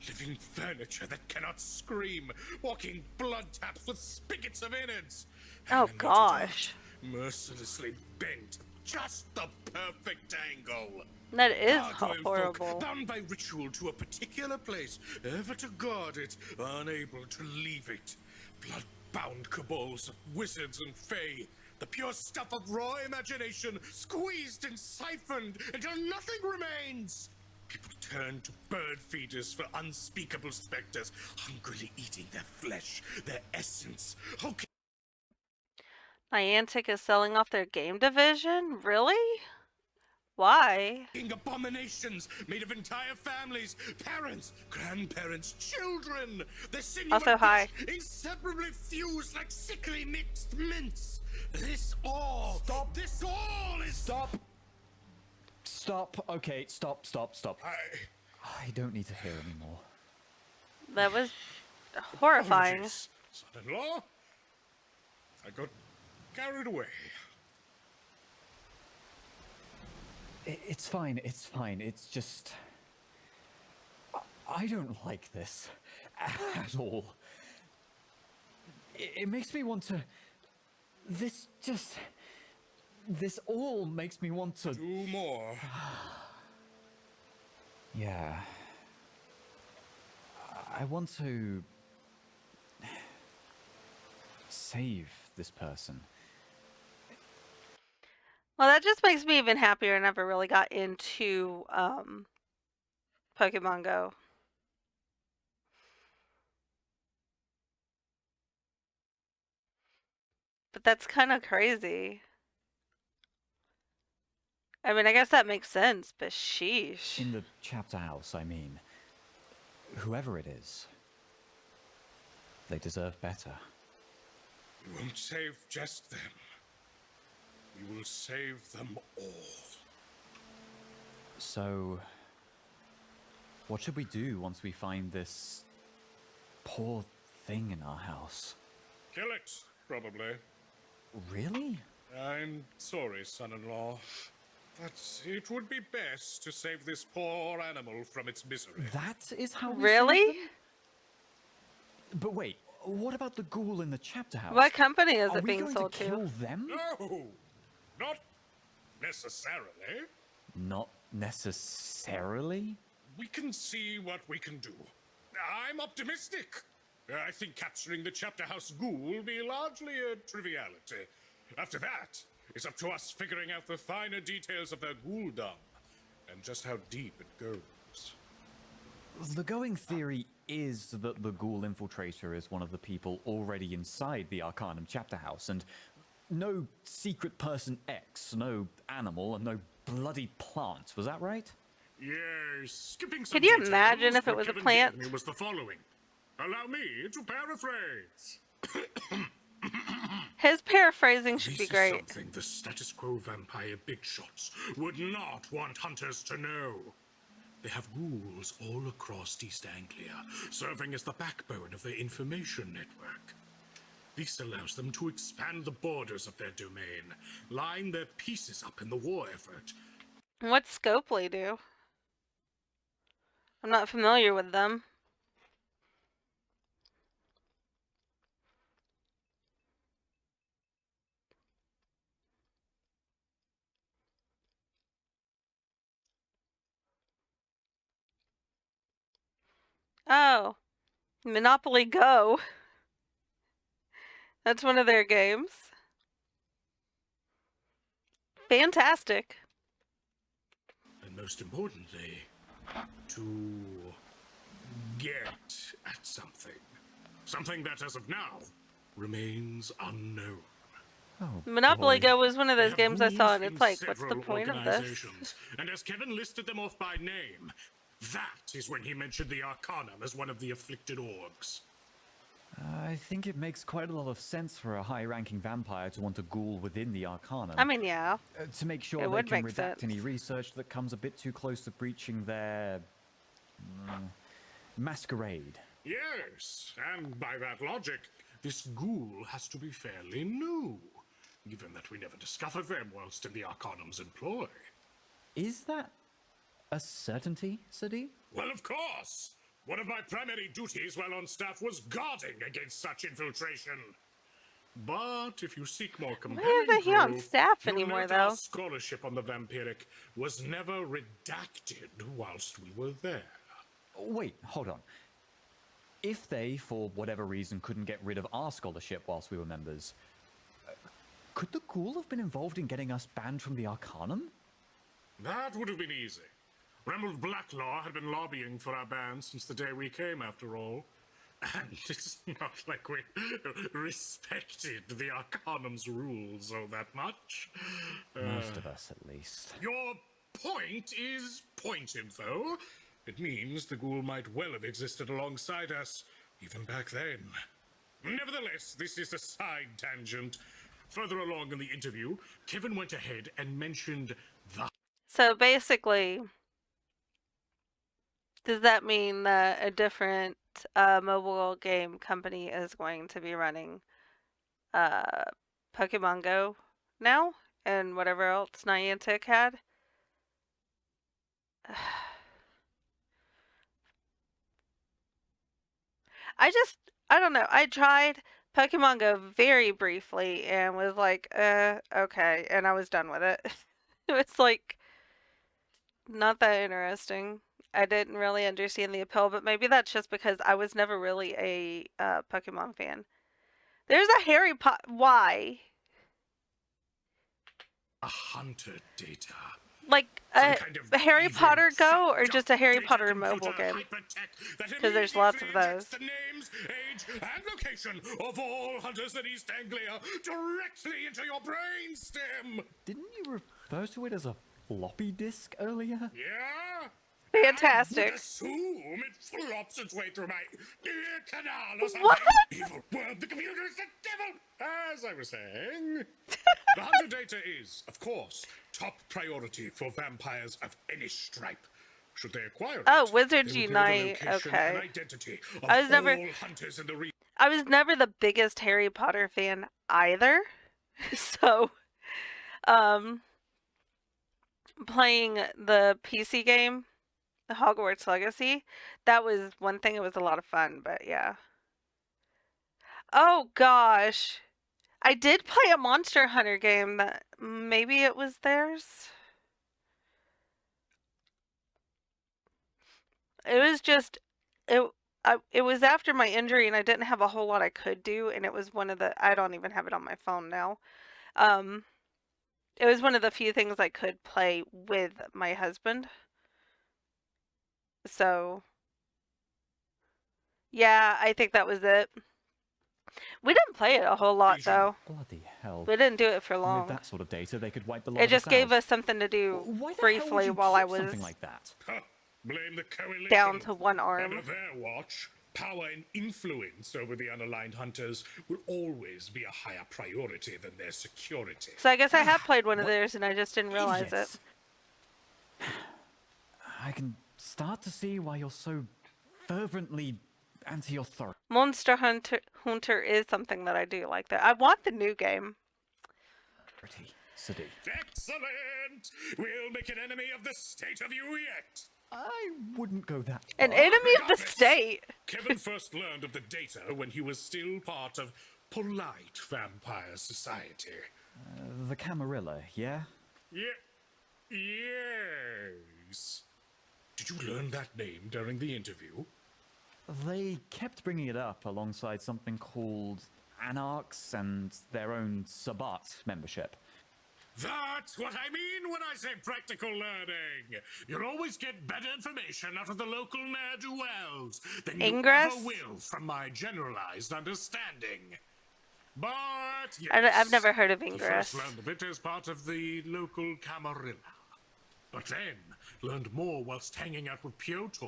Living furniture that cannot scream, walking blood taps with spigots of innards. Oh, Animated gosh. art, mercilessly bent, just the perfect angle. That is Gargoyle horrible. folk, bound by ritual to a particular place, ever to guard it, unable to leave it. Blood-bound cabals of wizards and fae, the pure stuff of raw imagination, squeezed and siphoned until nothing remains. People turn to bird feeders for unspeakable specters, hungrily eating their flesh, their essence. Okay. Niantic is selling off their game division? Really? Why? Abominations made of entire families, parents, grandparents, children. The sinew Also, and hi. flesh inseparably fused like sickly mixed mints. This all. Stop. This all is. Stop! Stop. Okay, stop. I don't need to hear anymore. That was horrifying. Apologies, son-in-law. I got carried away. It's fine. It's just... I don't like this. At all. It makes me want to... This all makes me want to... Do more. Yeah. I want to... save this person. Well, that just makes me even happier. I never really got into Pokemon Go. But that's kind of crazy. I mean, I guess that makes sense, but sheesh. In the chapter house, I mean. Whoever it is, they deserve better. We won't save just them. We will save them all. So, what should we do once we find this poor thing in our house? Kill it, probably. Really? I'm sorry, son-in-law. But it would be best to save this poor animal from its misery. That is how we Really? save them? But wait, what about the ghoul in the chapter house? What company is Are it we being going sold to to? kill them? No! Not necessarily. Not necessarily. We can see what we can do. I'm optimistic. I think capturing the chapter house ghoul will be largely a triviality. After that, it's up to us figuring out the finer details of their ghouldom and just how deep it goes. The going theory is that the ghoul infiltrator is one of the people already inside the Arcanum chapter house, and no secret person X, no animal, and no bloody plant. Was that right? Yes, skipping some Could you details, imagine if it what was a Kevin plant? gave me was the following. Allow me to paraphrase. His paraphrasing should This be is great. something the status quo vampire big shots would not want hunters to know. They have ghouls all across East Anglia, serving as the backbone of their information network. This allows them to expand the borders of their domain, line their pieces up in the war effort. What's Scopely do? I'm not familiar with them. Oh, Monopoly Go. That's one of their games. Fantastic. And most importantly, to get at something. Something that, as of now, remains unknown. Oh, Monopoly boy. Go was one of They those have games I saw, ghouls and it's in like, what's the several point of this? organizations, and as Kevin listed them off by name, that is when he mentioned the Arcanum as one of the afflicted orgs. I think it makes quite a lot of sense for a high-ranking vampire to want a ghoul within the Arcanum. I mean, yeah. To make sure it they would can make redact sense. any research that comes a bit too close to breaching their masquerade. Yes, and by that logic, this ghoul has to be fairly new, given that we never discovered them whilst in the Arcanum's employ. Is that a certainty, Sadi? Well, of course! One of my primary duties while on staff was guarding against such infiltration. But if you seek more compelling Why isn't he on proof, staff you'll anymore, note though? our scholarship on the vampiric was never redacted whilst we were there. Wait, hold on. If they, for whatever reason, couldn't get rid of our scholarship whilst we were members, could the ghoul have been involved in getting us banned from the Arcanum? That would have been easy. Remold Blacklaw had been lobbying for our ban since the day we came, after all. And it's not like we respected the Arcanum's rules all that much. Most of us, at least. Your point is pointed, though. It means the ghoul might well have existed alongside us, even back then. Nevertheless, this is a side tangent. Further along in the interview, Kevin went ahead and mentioned the... So basically, does that mean that a different mobile game company is going to be running Pokemon Go now? And whatever else Niantic had? I don't know. I tried Pokemon Go very briefly and was like, okay. And I was done with it. It was like, not that interesting. I didn't really understand the appeal, but maybe that's just because I was never really a Pokemon fan. There's a Harry Potter. Why? hunter data. like Some a kind of Harry evil, Potter Go or fucked just up a Harry data Potter computer mobile game? hypertech that 'Cause there's lots of immediately injects those. the names, age, and location of all hunters in East Anglia directly into your brainstem. Didn't you refer to it as a floppy disk earlier? Yeah? Fantastic. I would assume it flops its way through my ear canal or something. What? Evil word, the computer is the devil! As I was saying, the hunter data is, of course, top priority for vampires of any stripe. Should they acquire it, Oh, Wizards they will give it a Unite, location okay. and identity of I was never- all hunters in the region. I was never the biggest Harry Potter fan either. So, playing the PC game, the Hogwarts Legacy, that was one thing. It was a lot of fun, but yeah. Oh gosh. I did play a Monster Hunter game that maybe it was theirs. It was just it was after my injury and I didn't have a whole lot I could do, and it was one of the I don't even have it on my phone now. It was one of the few things I could play with my husband. So yeah, I think that was it. We didn't play it a whole lot though. Bloody hell. We didn't do it for With long. that sort of data, they could wipe the lot It of just gave out. us something to do Why the hell would briefly you while I keep was something like that? Huh. Blame the coalition. down to one arm. Under their watch, power and influence over the unaligned hunters will always be a higher priority than their security. So I guess I have played one of theirs and I just didn't realize it. Idiots. I can start to see why you're so fervently anti-authority. Monster Hunter is something that I do like. That I want the new game. City. Excellent! We'll make an enemy of the state of you yet! I wouldn't go that An far. enemy of the Regardless, state. Kevin first learned of the data when he was still part of polite vampire society. The Camarilla, yeah? Yes. Did you learn that name during the interview? They kept bringing it up alongside something called Anarchs and their own Sabbat membership. That's what I mean when I say practical learning. You'll always get better information out of the local ne'er-do-wells than you Ingress? ever will from my generalized understanding. But yes, I've never heard of he Ingress. first learned of it as part of the local Camarilla. But then learned more whilst hanging out with Piotr,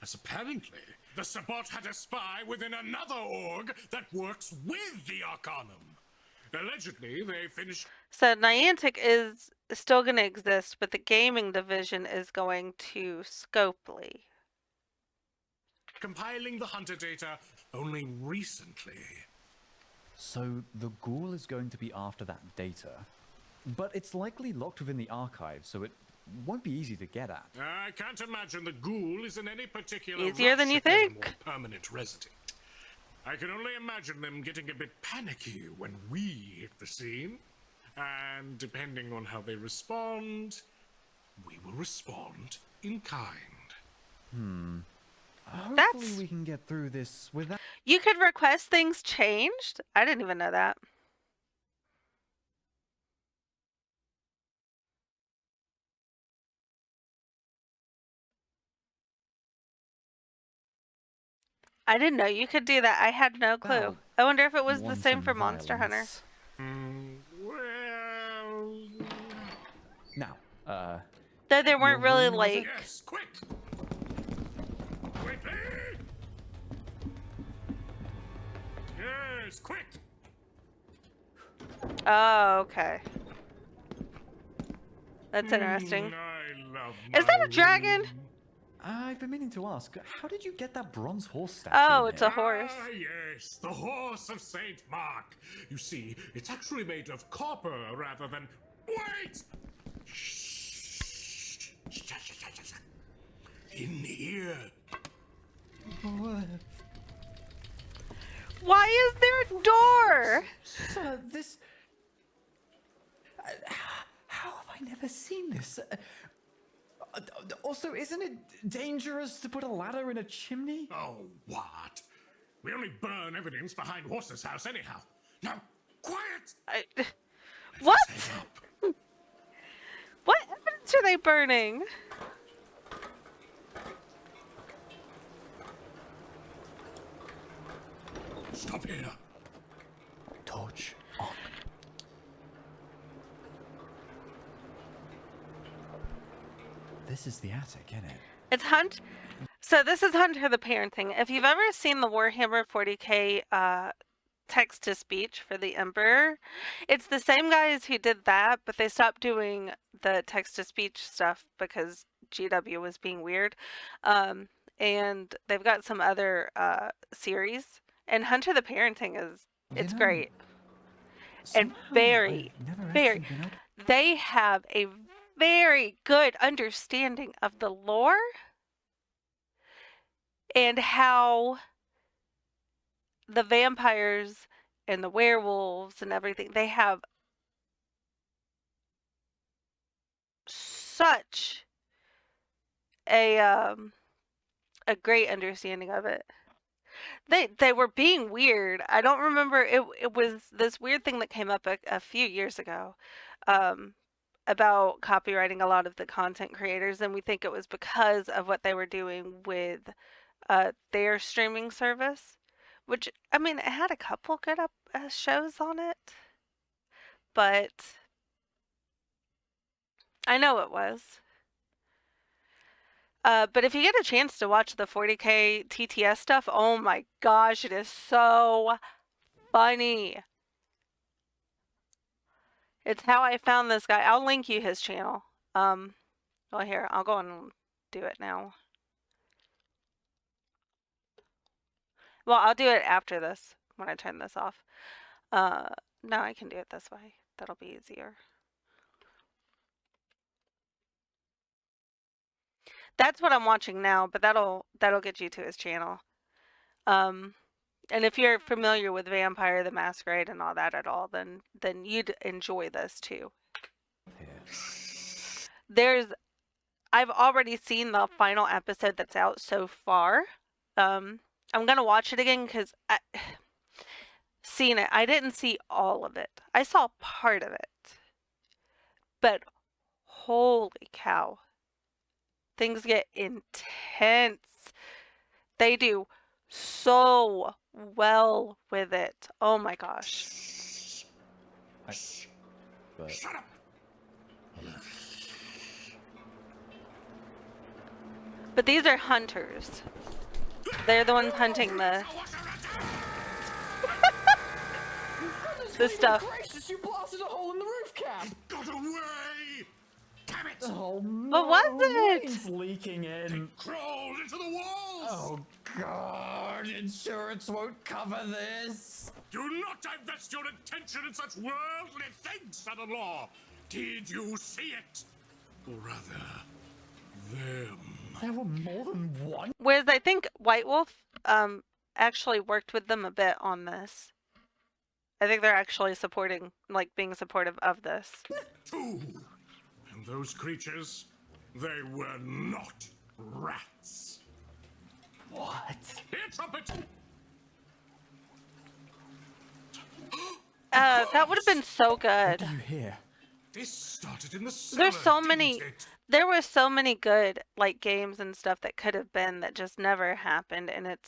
as apparently the Sabbat had a spy within another org that works with the Arcanum. Allegedly, they finished So Niantic is still going to exist, but the gaming division is going to Scopely. compiling the hunter data only recently. So the Ghoul is going to be after that data. But it's likely locked within the archive, so it won't be easy to get at. I can't imagine the Ghoul is in any particular Easier than rush you to become a think. more permanent resident. I can only imagine them getting a bit panicky when we hit the scene. And depending on how they respond, we will respond in kind. Hopefully we can get through this without... You could request things changed? I didn't even know that. I didn't know you could do that. I had no clue. Without I wonder if it was the wanton same for Monster Hunter. violence. Well... Now, Though they weren't Your really room, was it? like... Yes, quick! Quickly! Yes, quick! Oh, okay. That's interesting. I love Is that my a dragon? room. I've been meaning to ask, how did you get that bronze horse statue? Oh, in it's here? a horse. Ah, yes, the horse of Saint Mark. You see, it's actually made of copper rather than. Wait! Shh. In here. Why is there a door? Sir, this... how have I never seen this? Also, isn't it dangerous to put a ladder in a chimney? Oh, what? We only burn evidence behind Horse's house anyhow. Now, quiet! What? Head up. What evidence are are they burning? Stop here. Torch on. This is the attic, isn't it? It's Hunt. So this is Hunter the Parenting. If you've ever seen the Warhammer 40k text to speech for the Emperor, it's the same guys who did that, but they stopped doing the text to speech stuff because GW was being weird. And they've got some other series. And Hunter the Parenting it's great. And very, very, they have a very good understanding of the lore and how the vampires and the werewolves and everything, they have such a great understanding of it. They were being weird. I don't remember, it was this weird thing that came up a few years ago about copywriting a lot of the content creators, and we think it was because of what they were doing with their streaming service, which, I mean, it had a couple good shows on it, but I know it was. But if you get a chance to watch the 40k TTS stuff, oh my gosh, it is so funny. It's how I found this guy. I'll link you his channel. Well, here, I'll go and do it now. Well, I'll do it after this, when I turn this off. No, I can do it this way. That'll be easier. That's what I'm watching now, but that'll get you to his channel. And if you're familiar with Vampire the Masquerade and all that at all, then you'd enjoy this too. I've already seen the final episode that's out so far. I'm gonna watch it again because I didn't see all of it. I saw part of it, but holy cow, things get intense. They do so well with it. Oh my gosh. Shut up! But these are hunters. They're the ones hunting the stuff. Gracious, you blasted a hole in the roof cap! Got away! Damn it! Oh no! What was it? Rain's leaking in. Crawled into the walls! Oh god, insurance won't cover this. Do not divest your attention in such worldly things, son-in-law! Did you see it? Or rather, them. There were more than one? Whereas I think White Wolf actually worked with them a bit on this. I think they're actually being supportive of this. Two! And those creatures, they were not rats. What? Here, trumpet! That would have been so good. What do you hear? This started in the summer, There's so many. didn't it? There were so many good games and stuff that could have been that just never happened, and it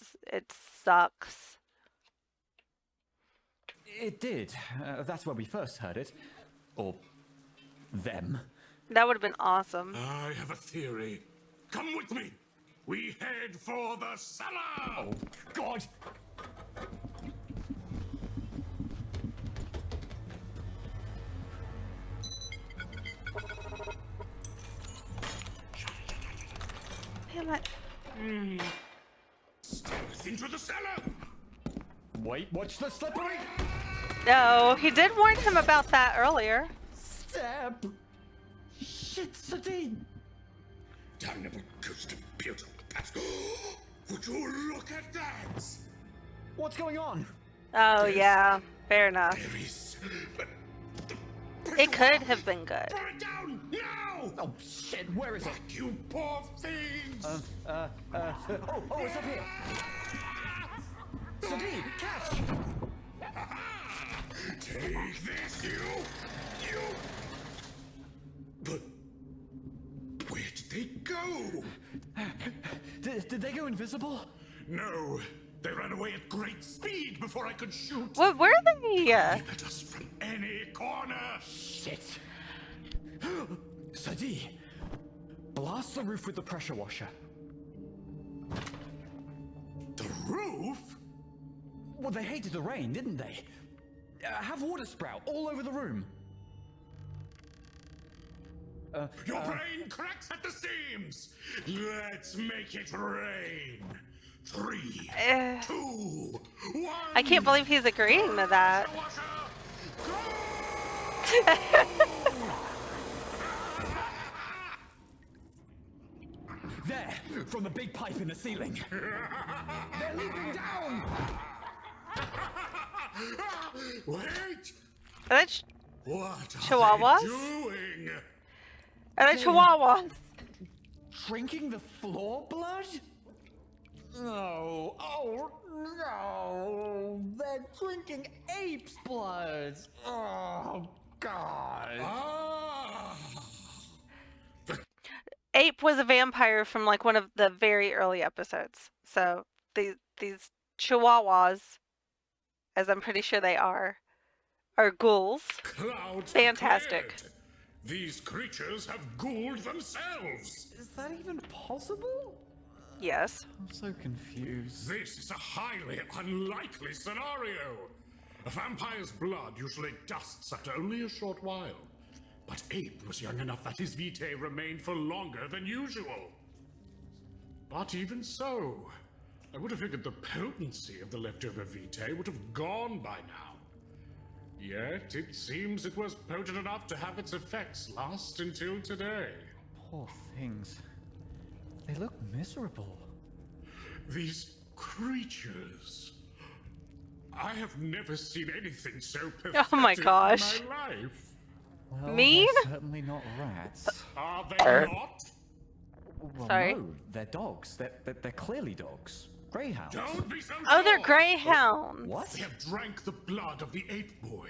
sucks. It did. That's where we first heard it. Or them. That would have been awesome. I have a theory. Come with me. We head for the cellar. Oh god! Damn it. Stealth into the cellar. Wait, watch the slippery! No, he did warn him about that earlier. Step! Shit, Sadine! Damnable ghost of beautiful past. Would you look at that? What's going on? Oh Yes. yeah, fair enough. There is. It could have been good. Burn it down now! Oh shit, where is it? You poor things! Oh, it's up here! Sadine, catch! Take this, you! But they go? Did they go invisible? No, they ran away at great speed before I could shoot. What were they? Aim at us from any corner. Shit. Sadi, blast the roof with the pressure washer. The roof? Well, they hated the rain, didn't they? Have water sprout all over the room. Your brain cracks at the seams. Let's make it rain. 3, 2, 1. I can't believe he's agreeing to that. There, from the big pipe in the ceiling. They're leaping down. Wait! Are they, What Chihuahuas? are they doing? are they chihuahuas? Drinking the floor blood? No. Oh, no. They're drinking ape's blood. Oh, God. Ah! Ape was a vampire from like one of the very early episodes. So these chihuahuas, as I'm pretty sure they are ghouls. Clouds Fantastic. cleared. These creatures have ghouled themselves. Is that even possible? Yes. I'm so confused. This is a highly unlikely scenario. A vampire's blood usually dusts after only a short while. But Ape was young enough that his vitae remained for longer than usual. But even so, I would have figured the potency of the leftover vitae would have gone by now. Yet it seems it was potent enough to have its effects last until today. Poor things. They look miserable. These creatures. I have never seen anything so pathetic Oh my gosh. in my life. Well, Mean? they're certainly not rats. Are they not? Well, Sorry? no, they're dogs. They're clearly dogs. Greyhounds. Don't be so Oh, they're sure. greyhounds. What? They have drank the blood of the ape boy.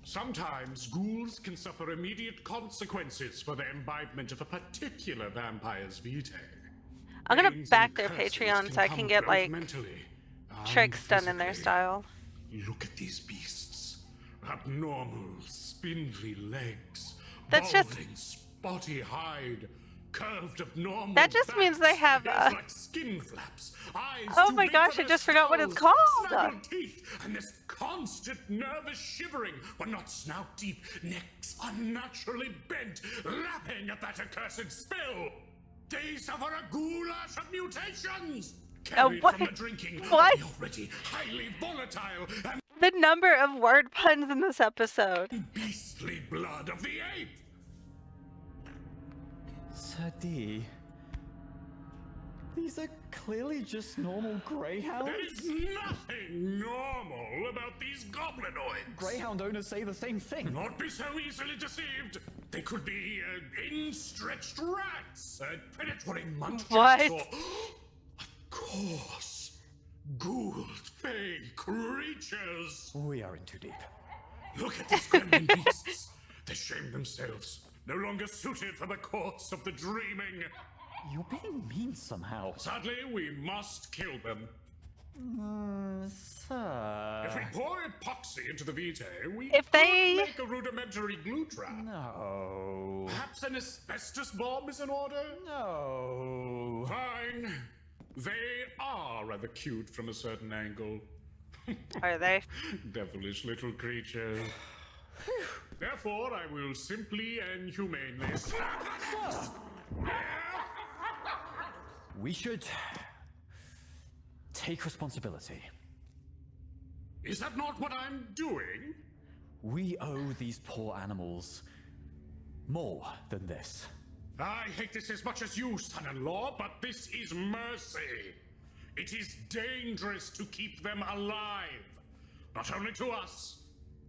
Sometimes ghouls can suffer immediate consequences for their imbibement of a particular vampire's vitae. I'm gonna Pains back and their curses Patreon so I come can get both like mentally and tricks done in their physically. style. Look at these beasts. Abnormal, spindly legs. That's just- balding, spotty hide. Curved abnormal That just means they backs, have, ears like skin flaps, eyes Oh too my big gosh, for I their just forgot what it's skulls, called. snaggled teeth, and this constant nervous shivering when not snout deep, necks unnaturally bent, lapping at that accursed spill. They suffer a goulash of mutations. Carried what? from the drinking What? of the already highly volatile and The number of word puns in this episode. beastly blood of the ape. Sadi. These are clearly just normal greyhounds. There is nothing normal about these goblinoids. Greyhound owners say the same thing. Not be so easily deceived. They could be in-stretched rats, predatory munchkins, What? or, of course, ghouled fey creatures. We are in too deep. Look at these gremlin beasts. They shame themselves, no longer suited for the courts of the dreaming. You're being mean somehow. Sadly, we must kill them. Sir. If we pour epoxy into the vitae, we If could they- make a rudimentary glue trap. No. Perhaps an asbestos bomb is in order? No. Fine. They are rather cute from a certain angle. Are they? Devilish little creatures. Therefore, I will simply and humanely We should take responsibility. Is that not what I'm doing? We owe these poor animals more than this. I hate this as much as you, son-in-law, but this is mercy. It is dangerous to keep them alive. Not only to us,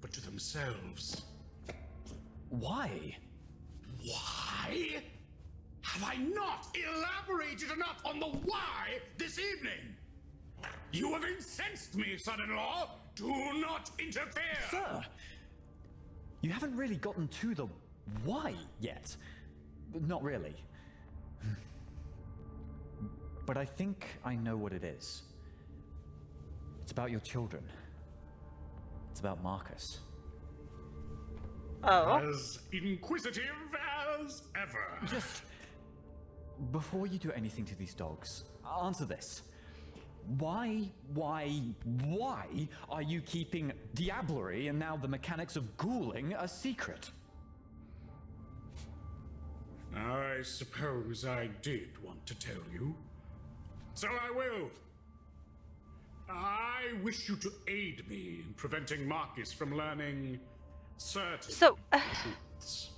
but to themselves. Why? Why? Have I not elaborated enough on the why this evening? You have incensed me, son-in-law. Do not interfere. Sir, you haven't really gotten to the why yet. Not really. But I think I know what it is. It's about your children. It's about Marcus. Oh. As inquisitive as ever. Just before you do anything to these dogs, answer this. Why are you keeping diablerie and now the mechanics of ghouling a secret? I suppose I did want to tell you. So I will. I wish you to aid me in preventing Marcus from learning certain So, truths.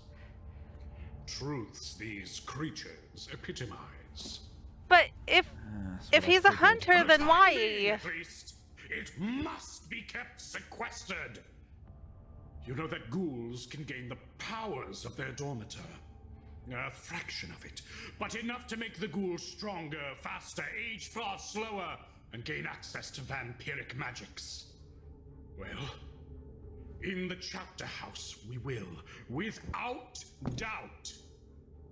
Truths these creatures epitomize. but if That's what I he's a figured. hunter, For the then time why? being, at least, it must be kept sequestered. You know that ghouls can gain the powers of their dormitor. A fraction of it, but enough to make the ghoul stronger, faster, age far slower, and gain access to vampiric magics. Well, in the chapter house, we will, without doubt,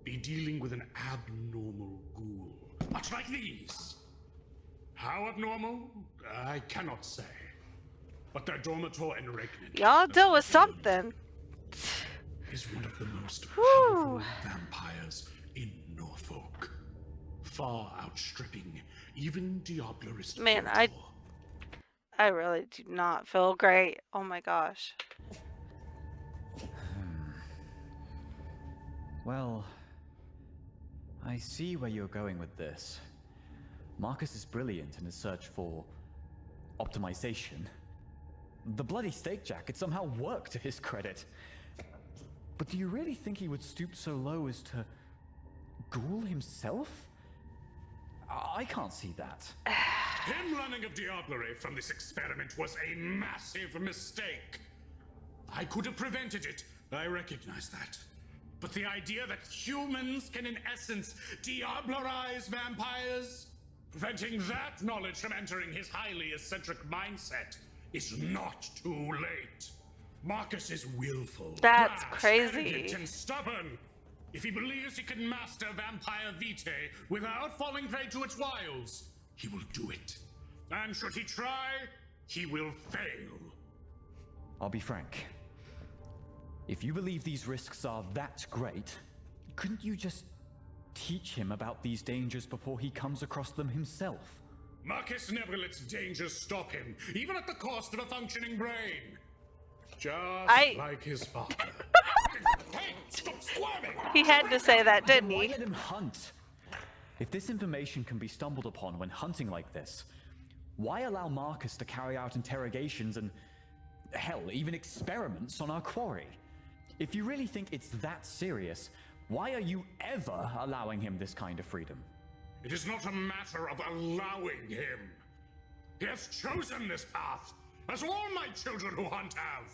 be dealing with an abnormal ghoul, much like these. How abnormal? I cannot say. But their dormitor and regnant. Y'all deal with as I learned, something. is one of the most Whew. powerful vampires in Norfolk, far outstripping even Diablerist. Man, I really do not feel great. Oh my gosh. Well, I see where you're going with this. Marcus is brilliant in his search for optimization. The bloody steak jacket somehow worked to his credit. But do you really think he would stoop so low as to ghoul himself? I can't see that. Him learning of Diablerie from this experiment was a massive mistake. I could have prevented it, I recognize that. But the idea that humans can in essence diablerize vampires, preventing that knowledge from entering his highly eccentric mindset, is not too late. Marcus is willful, That's brash, crazy. arrogant, and stubborn. If he believes he can master vampire vitae without falling prey to its wiles, he will do it. And should he try, he will fail. I'll be frank. If you believe these risks are that great, couldn't you just teach him about these dangers before he comes across them himself? Marcus never lets dangers stop him, even at the cost of a functioning brain. Just like his father. Hey, stop squirming! He had to say that, didn't Why he? let him hunt? If this information can be stumbled upon when hunting like this, why allow Marcus to carry out interrogations and, hell, even experiments on our quarry? If you really think it's that serious, why are you ever allowing him this kind of freedom? It is not a matter of allowing him. He has chosen this path, as all my children who hunt have.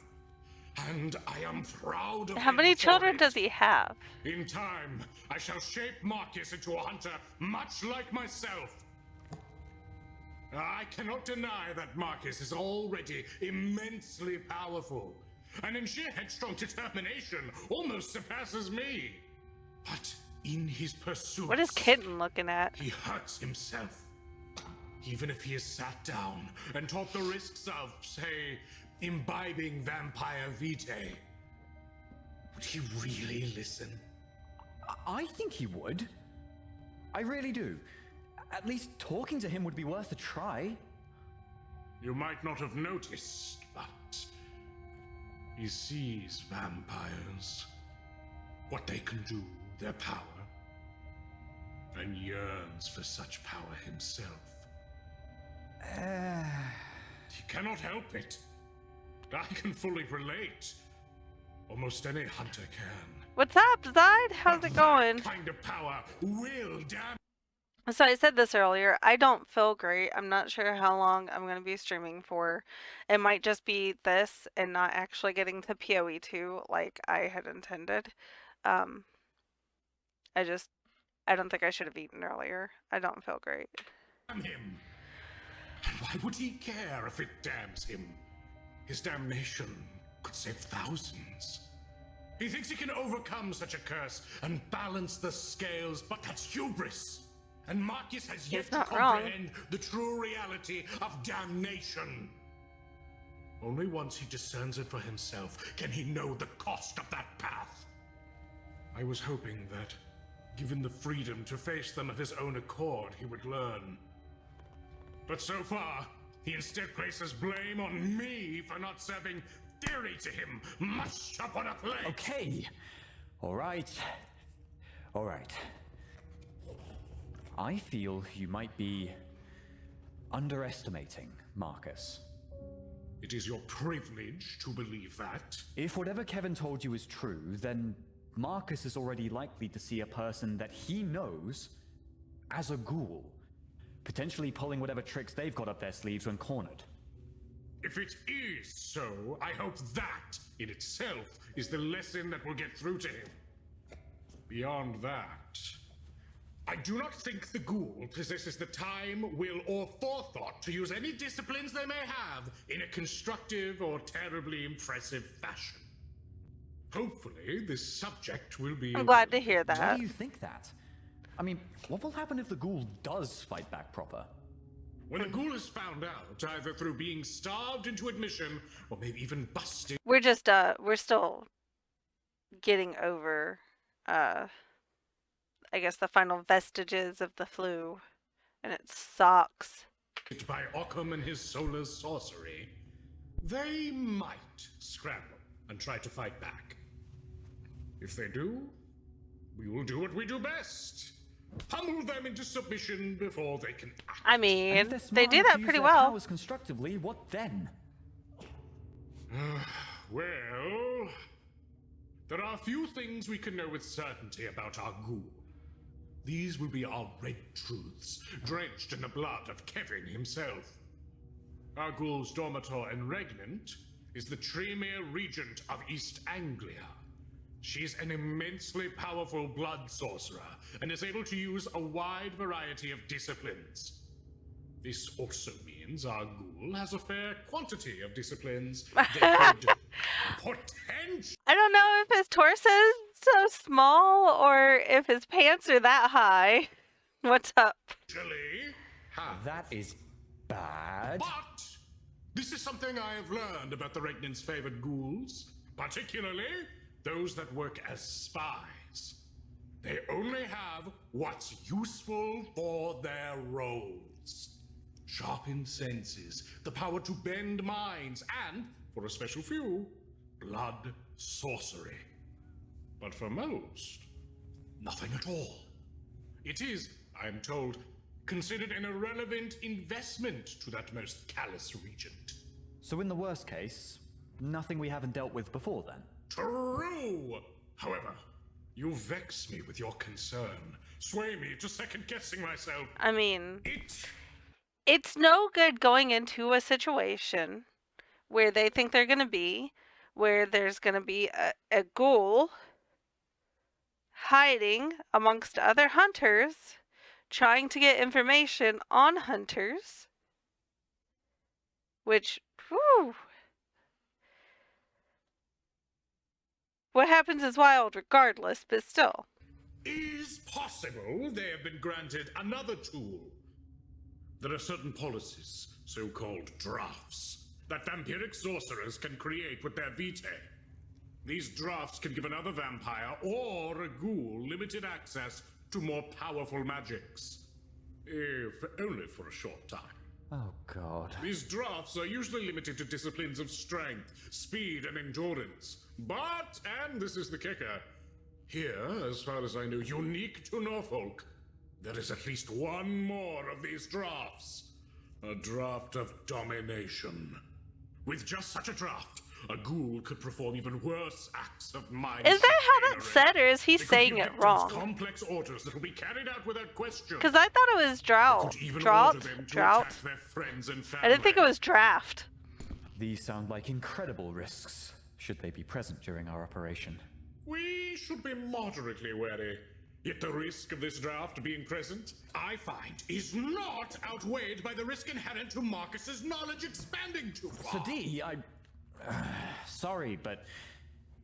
And I am proud of How him many for children it. does he have? In time, I shall shape Marcus into a hunter much like myself. I cannot deny that Marcus is already immensely powerful, and in sheer headstrong determination almost surpasses me. But in his pursuit, What is Kitten looking at? he hurts himself. Even if he is sat down and taught the risks of, say, imbibing vampire vitae, would he really listen? I think he would. I really do. At least talking to him would be worth a try. You might not have noticed, but he sees vampires, what they can do, their power, and yearns for such power himself. He cannot help it. I can fully relate. Almost any hunter can. What's up, Zide? How's But it going? That kind of power will damn. So I said this earlier, I don't feel great. I'm not sure how long I'm going to be streaming for. It might just be this and not actually getting to PoE 2 like I had intended. I don't think I should have eaten earlier. I don't feel great. Damn him. And why would he care if it damns him? His damnation could save thousands. He thinks he can overcome such a curse and balance the scales, but that's hubris. And Marcus has yet to not wrong. comprehend the true reality of damnation. Only once he discerns it for himself can he know the cost of that path. I was hoping that, given the freedom to face them of his own accord, he would learn. But so far, he instead places blame on me for not serving theory to him, mushed up on a plate. Okay. All right. All right. I feel you might be underestimating Marcus. It is your privilege to believe that. If whatever Kevin told you is true, then Marcus is already likely to see a person that he knows as a ghoul, potentially pulling whatever tricks they've got up their sleeves when cornered. If it is so, I hope that, in itself, is the lesson that will get through to him. Beyond that, I do not think the ghoul possesses the time, will, or forethought to use any disciplines they may have in a constructive or terribly impressive fashion. Hopefully, this subject will be... I'm glad to hear Why that. do you think that? I mean, what will happen if the ghoul does fight back proper? When the ghoul is found out, either through being starved into admission, or maybe even busted... We're just we're still getting over I guess the final vestiges of the flu, and it sucks. by Occam and his solar sorcery, they might scramble and try to fight back. If they do, we will do what we do best. Pummel them into submission before they can act. I And mean, if they're they smart do enough that to use pretty their well. powers constructively, what then? Well, there are a few things we can know with certainty about our ghoul. These will be our red truths, drenched in the blood of Kevin himself. Our ghoul's dormitor and regnant is the Tremere Regent of East Anglia. She's an immensely powerful blood sorcerer and is able to use a wide variety of disciplines. This also means our ghoul has a fair quantity of disciplines that could potentially... I don't know if his torso is so small or if his pants are that high. What's up? have. That is bad. But this is something I have learned about the Regnant's favored ghouls, particularly those that work as spies. They only have what's useful for their roles. Sharpened senses, the power to bend minds, and, for a special few, blood sorcery. But for most, nothing at all. It is, I am told, considered an irrelevant investment to that most callous regent. So in the worst case, nothing we haven't dealt with before then? True! However, you vex me with your concern, sway me to second-guessing myself. I mean, It... it's no good going into a situation where they think they're going to be, where there's going to be a ghoul hiding amongst other hunters, trying to get information on hunters, which, whew, what happens is wild regardless, but still. is possible they have been granted another tool. There are certain policies, so-called drafts, that vampiric sorcerers can create with their vitae. These drafts can give another vampire or a ghoul limited access to more powerful magics. If only for a short time. Oh god. These drafts are usually limited to disciplines of strength, speed, and endurance. But, and this is the kicker, here, as far as I know, unique to Norfolk, there is at least one more of these drafts. A draft of domination. With just such a draft, a ghoul could perform even worse acts of mind. Is that how that's said, or is he They could saying give it victims wrong? complex orders that will be carried out without question. Because I thought it was drought. Could even Drought? order them to Drought? attack their friends and I didn't think it family. was draft. These sound like incredible risks, should they be present during our operation. We should be moderately wary. Yet the risk of this draft being present, I find, is not outweighed by the risk inherent to Marcus's knowledge expanding too far. Sadi, sorry, but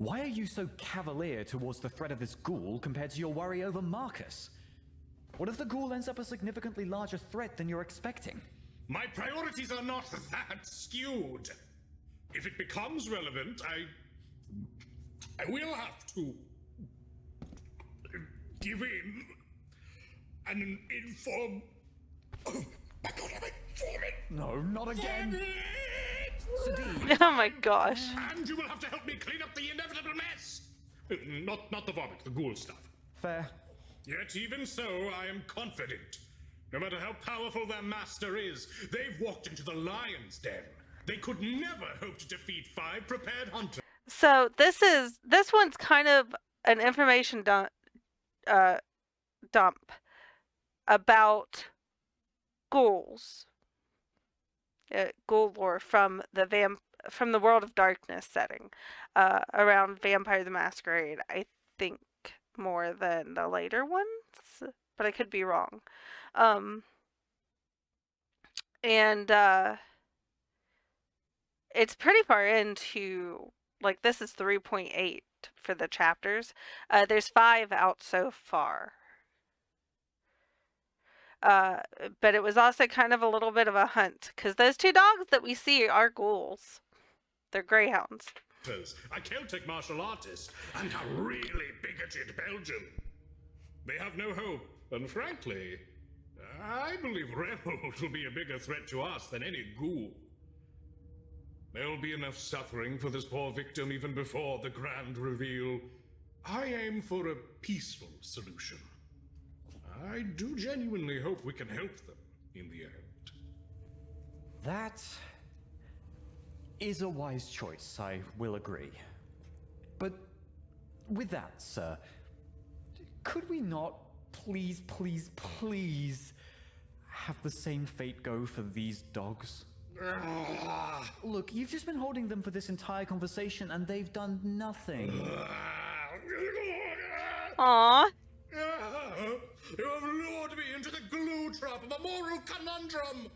Why are you so cavalier towards the threat of this ghoul compared to your worry over Marcus? What if the ghoul ends up a significantly larger threat than you're expecting? My priorities are not that skewed. If it becomes relevant, I will have to give in and inform. Oh my god, I'm informing! No, not again! Damn it! Sadie! Oh my gosh. And you will have to help me clean up the inevitable mess! Not the vomit, the ghoul stuff. Fair. Yet even so, I am confident. No matter how powerful their master is, they've walked into the lion's den. They could never hope to defeat 5 prepared hunters. So this one's kind of an information dump about ghouls. Ghoul lore from the World of Darkness setting, around Vampire the Masquerade. I think more than the later ones, but I could be wrong. And it's pretty far into, like, this is 3.8 for the chapters. There's 5 out so far. But it was also kind of a little bit of a hunt, because those 2 dogs that we see are ghouls. They're greyhounds. A Celtic martial artist and a really bigoted Belgian. They have no hope, and frankly, I believe Revolt will be a bigger threat to us than any ghoul. There'll be enough suffering for this poor victim even before the grand reveal. I aim for a peaceful solution. I do genuinely hope we can help them in the end. That is a wise choice, I will agree. But with that, sir, could we not please have the same fate go for these dogs? Look, you've just been holding them for this entire conversation and they've done nothing. Aww. You have lured me into the glue trap of a moral conundrum,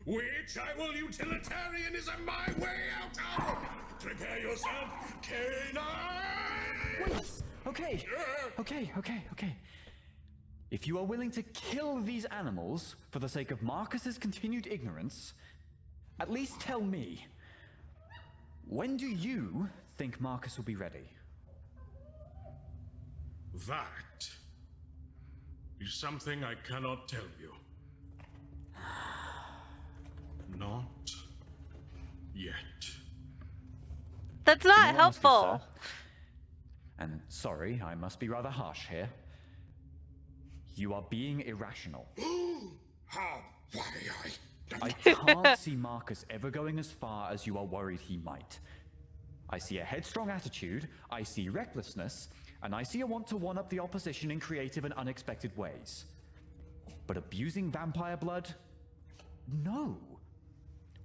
which I will utilitarianism my way out of. Prepare yourself, canine! Wait, okay. If you are willing to kill these animals for the sake of Marcus's continued ignorance, at least tell me, when do you think Marcus will be ready? That is something I cannot tell you. Not yet. That's not In all honesty, helpful. sir, and sorry, I must be rather harsh here. You are being irrational. How? Why I can't see Marcus ever going as far as you are worried he might. I see a headstrong attitude, I see recklessness, and I see a want to one-up the opposition in creative and unexpected ways. But abusing vampire blood? No.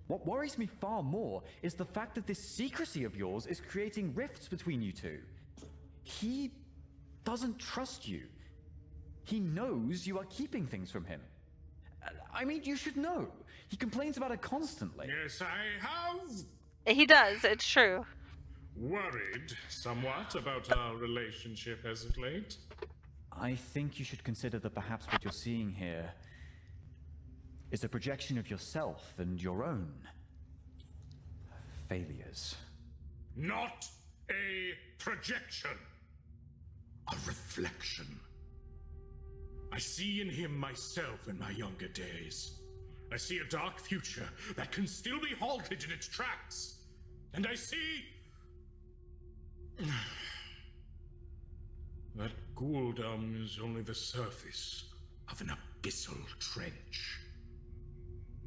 What worries me far more is the fact that this secrecy of yours is creating rifts between you two. He doesn't trust you. He knows you are keeping things from him. I mean, you should know. He complains about it constantly. Yes, I have He does, it's true. worried somewhat about our relationship as of late. I think you should consider that perhaps what you're seeing here is a projection of yourself and your own failures. Not a projection. A reflection. I see in him myself in my younger days. I see a dark future that can still be halted in its tracks. And I see that ghouldom is only the surface of an abyssal trench.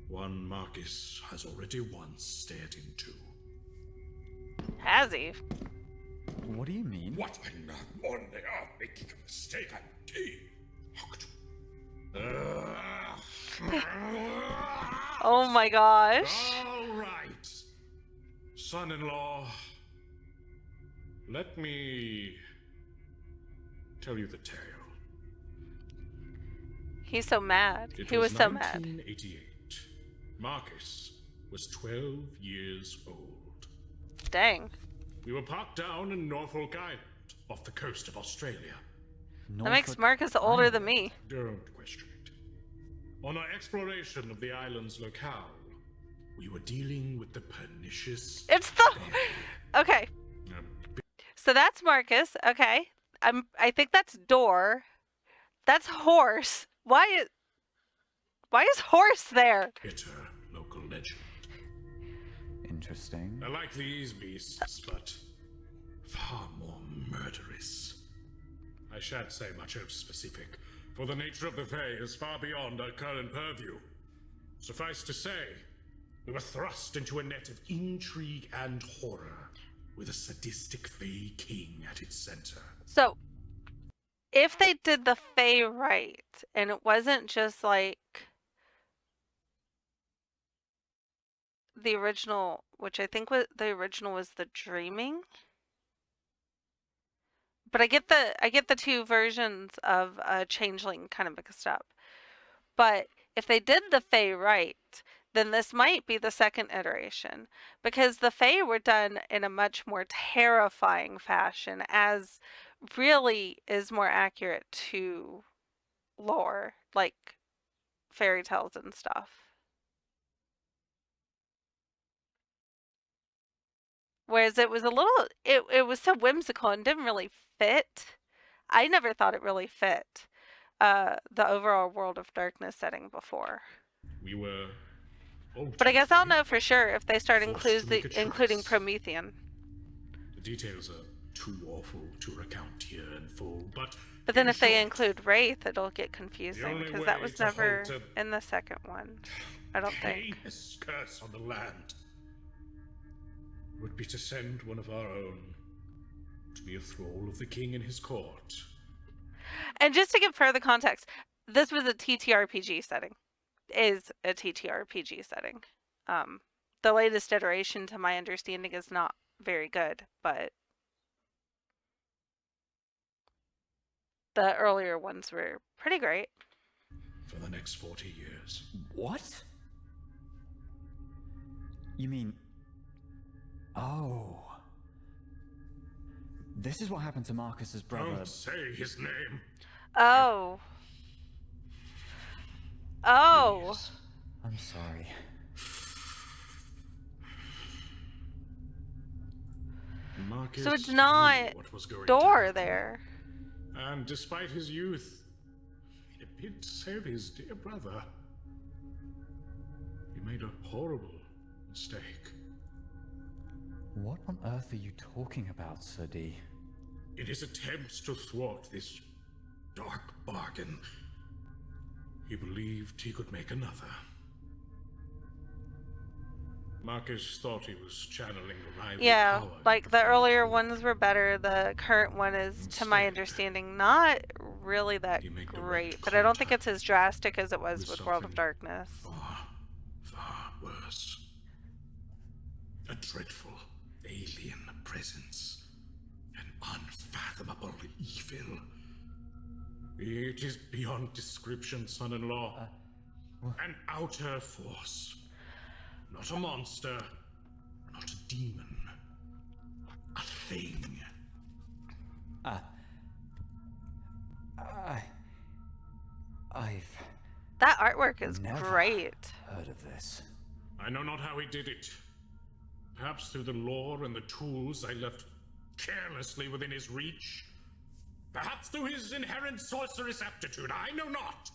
One Marcus has already once stared into. Has he? What do you mean? What? I'm not only making a mistake, I'm deep. Oh my gosh. All right, son-in-law. Let me tell you the tale. He's so mad. It He was so mad. 1988. Marcus was 12 years old. Dang. We were parked down in Norfolk Island, off the coast of Australia. That makes Marcus older than me. Don't question it. On our exploration of the island's locale, we were dealing with the pernicious... It's the... Okay. Um, So that's Marcus. Okay. I think that's Door. That's Horse. Why is Horse there? bitter local legend. Interesting. I like these beasts, but far more murderous. I shan't say much else specific, for the nature of the Fae is far beyond our current purview. Suffice to say, we were thrust into a net of intrigue and horror, with a sadistic Fae king at its center. So, if they did the Fae right, and it wasn't just like the original, which I think was the original was the Dreaming. But I get the two versions of Changeling kind of mixed up. But if they did the Fae right, then this might be the second iteration, because the Fae were done in a much more terrifying fashion, as really is more accurate to lore, like fairy tales and stuff. Whereas it was a little, it was so whimsical and didn't really fit. I never thought it really fit the overall World of Darkness setting before. We were... But I guess I'll know for sure if they start forced to make a including choice. Promethean. The details are too awful to recount here in full, but... But then in if they short, include Wraith, it'll get confusing, only because that way was to never halt a in the second one. I don't think. heinous curse on the land would be to send one of our own to be a thrall of the king in his court. And just to give further context, this was a TTRPG setting. Is a TTRPG setting. The latest iteration, to my understanding, is not very good, but the earlier ones were pretty great. For the next 40 years. What? You mean... Oh. This is what happened to Marcus's brother. Don't say his name. Oh. Oh. Please. I'm sorry. Marcus So it's knew not what was going to Door happen. there. And despite his youth, in a bid to save his dear brother, he made a horrible mistake. What on earth are you talking about, Sir D? In his attempts to thwart this dark bargain, he believed he could make another. Marcus thought he was channeling a rival Yeah, power like into the earlier Fae. ones were better. The current one is, to my Instead, understanding, not really that he made direct great. But I don't think it's contact as drastic as it was with with World of something Darkness. Far, far worse. A dreadful alien presence. An unfathomable evil. It is beyond description, son-in-law. An outer force. Not a monster. Not a demon. A thing. I've That artwork is never great. heard of this. I know not how he did it. Perhaps through the lore and the tools I left carelessly within his reach. Perhaps through his inherent sorceress aptitude. I know not.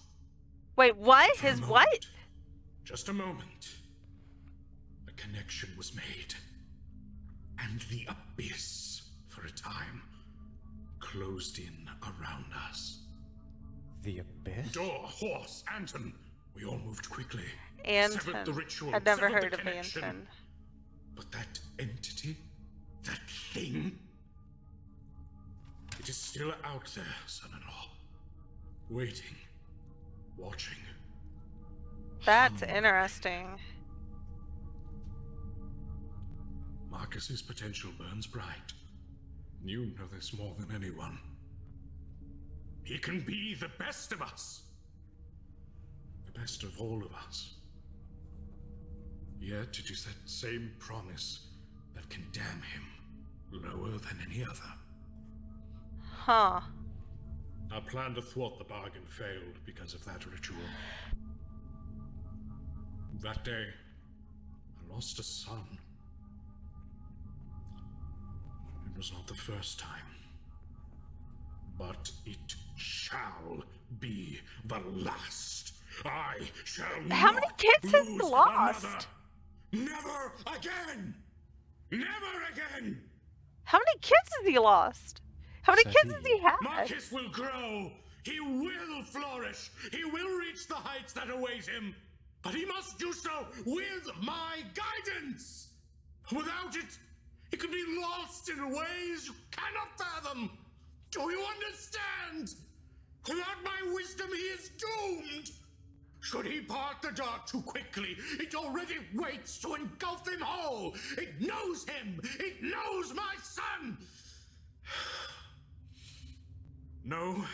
Wait, what? For a His moment, what? Just a moment. A connection was made. And the abyss, for a time, closed in around us. The Abyss? Door, horse, Anton. We all moved quickly. Anton. Severed the ritual, I'd never severed the heard of connection. Anton. But that entity, that thing, it is still out there, son-in-law. Waiting, watching. That's hungry. interesting. Marcus's potential burns bright. You know this more than anyone. He can be the best of us. The best of all of us. Yet it is that same promise that can damn him lower than any other. Huh. Our plan to thwart the bargain failed because of that ritual. That day, I lost a son. It was not the first time. But it shall be the last. I shall How many not kids has he lose lost? another. Never again! Never again! How many kids has he lost? How many kids has he had? Marcus will grow. He will flourish. He will reach the heights that await him. But he must do so with my guidance. Without it, he could be lost in ways you cannot fathom. Do you understand? Without my wisdom, he is doomed. Should he part the dark too quickly, it already waits to engulf him whole. It knows him. It knows my son. Know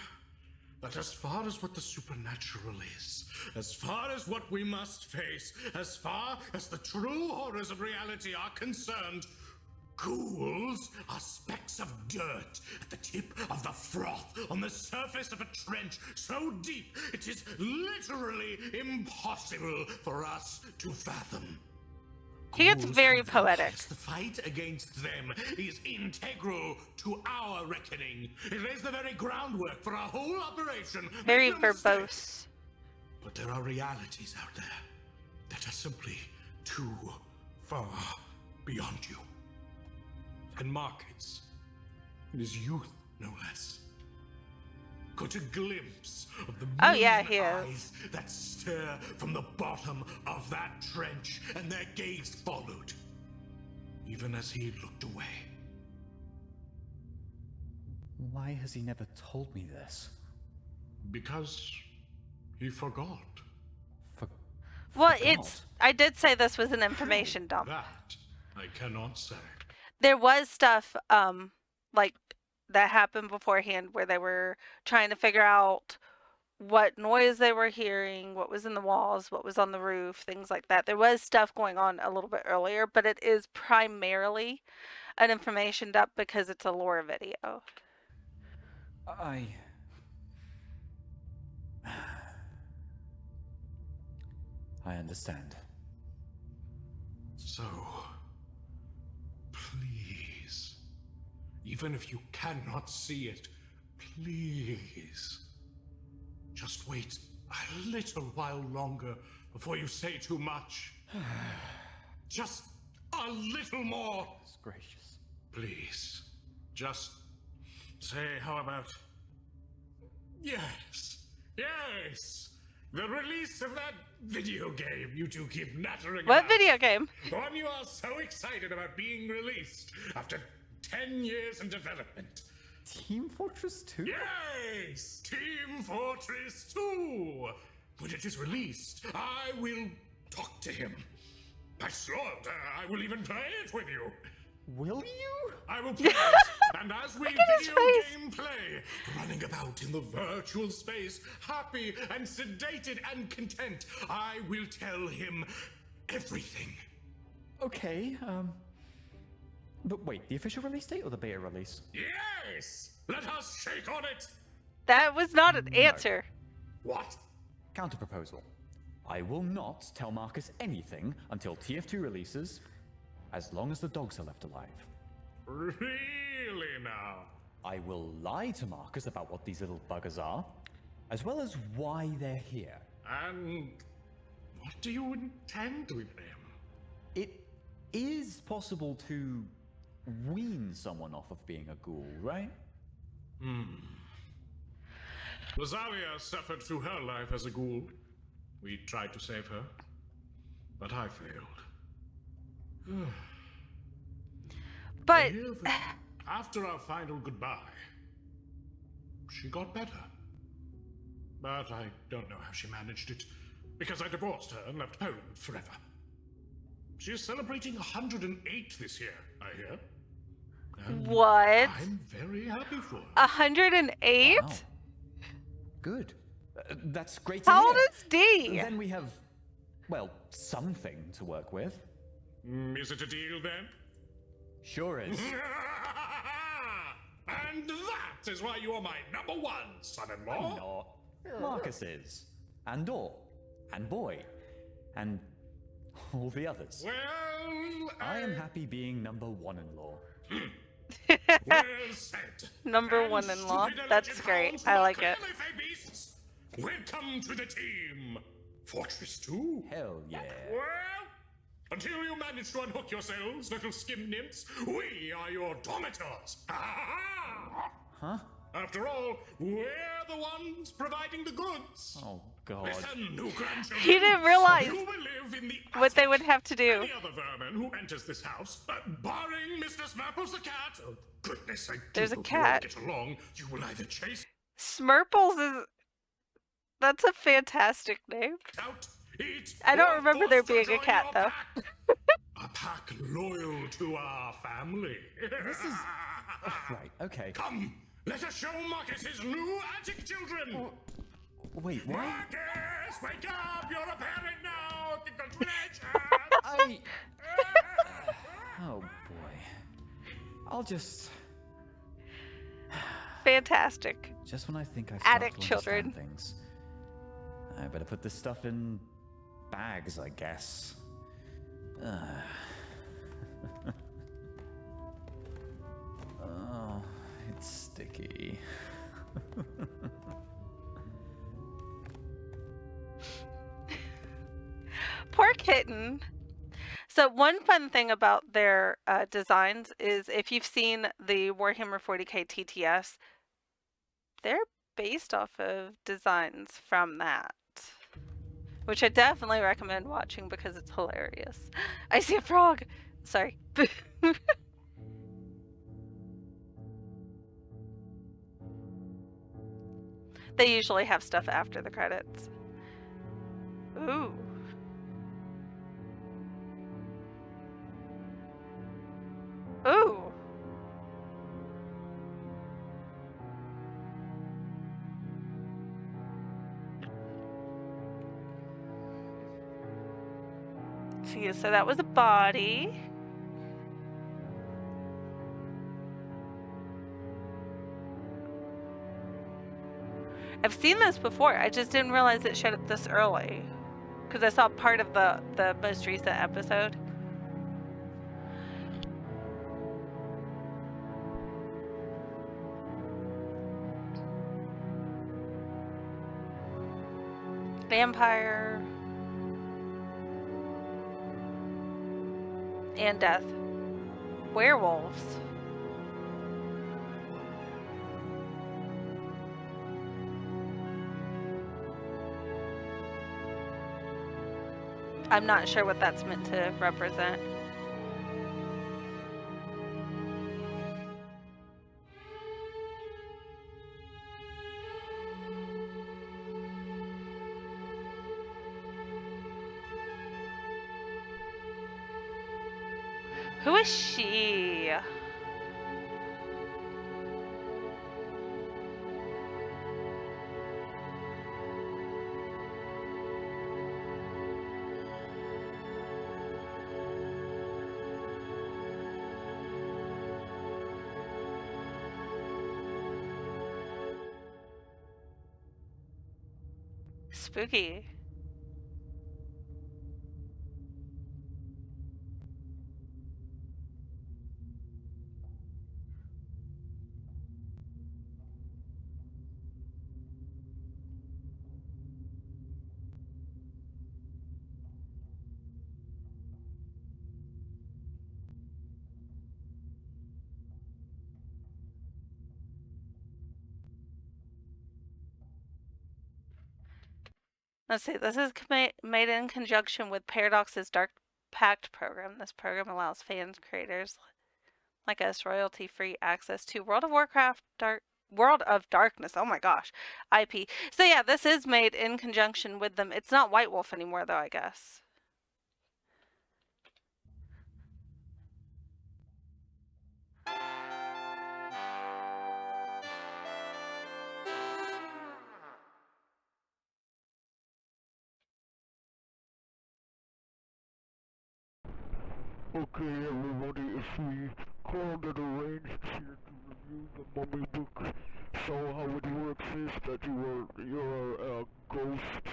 that as far as what the supernatural is, as far as what we must face, as far as the true horrors of reality are concerned, ghouls are specks of dirt at the tip of the froth on the surface of a trench so deep it is literally impossible for us to fathom. He gets Ghouls very and poetic. vampires, the fight against them is integral to our reckoning. It lays the very groundwork for our whole operation. Make Very no mistake. verbose. But there are realities out there that are simply too far beyond you. And Marcus, in his youth, no less, got a glimpse of the Oh, yeah, million he is. eyes that stare from the bottom of that trench, and their gaze followed, even as he looked away. Why has he never told me this? Because he forgot. Well, Forgot? I did say this was an information dump. That I cannot say. There was stuff, like, that happened beforehand where they were trying to figure out what noise they were hearing, what was in the walls, what was on the roof, things like that. There was stuff going on a little bit earlier, but it is primarily an information dump because it's a lore video. I understand. So, please, even if you cannot see it, please, just wait a little while longer before you say too much. Just a little more. It's gracious. Please, just say, how about... Yes, yes, the release of that video game you two keep nattering What about. video game? The one you are so excited about being released after 10 years in development. Team Fortress 2? Yes! Team Fortress 2! When it is released, I will talk to him. I swear, I will even play it with you. Will you? I will play it, and as we Look at his video face. game play, running about in the virtual space, happy and sedated and content, I will tell him everything. Okay, but wait, the official release date or the beta release? Yes! Let us shake on it! That was not an answer. What? Counterproposal. I will not tell Marcus anything until TF2 releases, as long as the dogs are left alive. Really now? I will lie to Marcus about what these little buggers are, as well as why they're here. And what do you intend with them? It is possible to wean someone off of being a ghoul, right? Rosalia suffered through her life as a ghoul. We tried to save her, but I failed. But I hear that after our final goodbye, she got better. But I don't know how she managed it, because I divorced her and left Poland forever. She is celebrating 108 this year, I hear. And what? I'm very happy for her. 108? Wow. Good. That's great to How hear. old is D? Then we have, well, something to work with. Is it a deal then? Sure is. And that is why you are my number one son-in-law. Not. Marcus is. And Dor. And Boy. And all the others. Well, I am happy being number one-in-law. well said. Number And one-in-law. stupid That's alleged great. hounds I who are like it. clearly fey beasts, welcome to the team. Fortress 2? Hell yeah. Well, until you manage to unhook yourselves, little skim nymphs, we are your domitors. Huh? After all, we're the ones providing the goods. Oh, God. Listen, new grandchildren. He didn't realize you will live in the what they attic. would have to do. Any other vermin who enters this house, barring Mr. Smarples the cat. Oh, goodness, I do There's a hope you all cat. get along. You will either chase Smurples is... That's a fantastic name. out, eat, I don't or remember forced there to being a join cat, your though. pack. A pack loyal to our family. This is... Right, okay. Come, let us show Marcus his new attic children. Wait, what? Marcus, wake up! You're a parent now! Congratulations! Oh, boy. I'll just... Fantastic. Just when I think I start Attic to children. understand things. I better put this stuff in bags, I guess. Oh, it's sticky. Poor Kitten. So one fun thing about their designs is if you've seen the Warhammer 40k TTS, they're based off of designs from that. Which I definitely recommend watching because it's hilarious. I see a frog! Sorry. They usually have stuff after the credits. Ooh. Ooh. See, so that was a body. I've seen this before. I just didn't realize it showed up this early. Because I saw part of the most recent episode. Vampire. And death. Werewolves. I'm not sure what that's meant to represent. Who is she? Spooky. Let's see, this is made in conjunction with Paradox's Dark Pact program. This program allows fans, creators like us, royalty-free access to World of Warcraft World of Darkness, oh my gosh, IP. So yeah, this is made in conjunction with them. It's not White Wolf anymore though, I guess. Okay, everybody, it's me, called and arranged here to review the mummy book. So how it works is that you're a ghost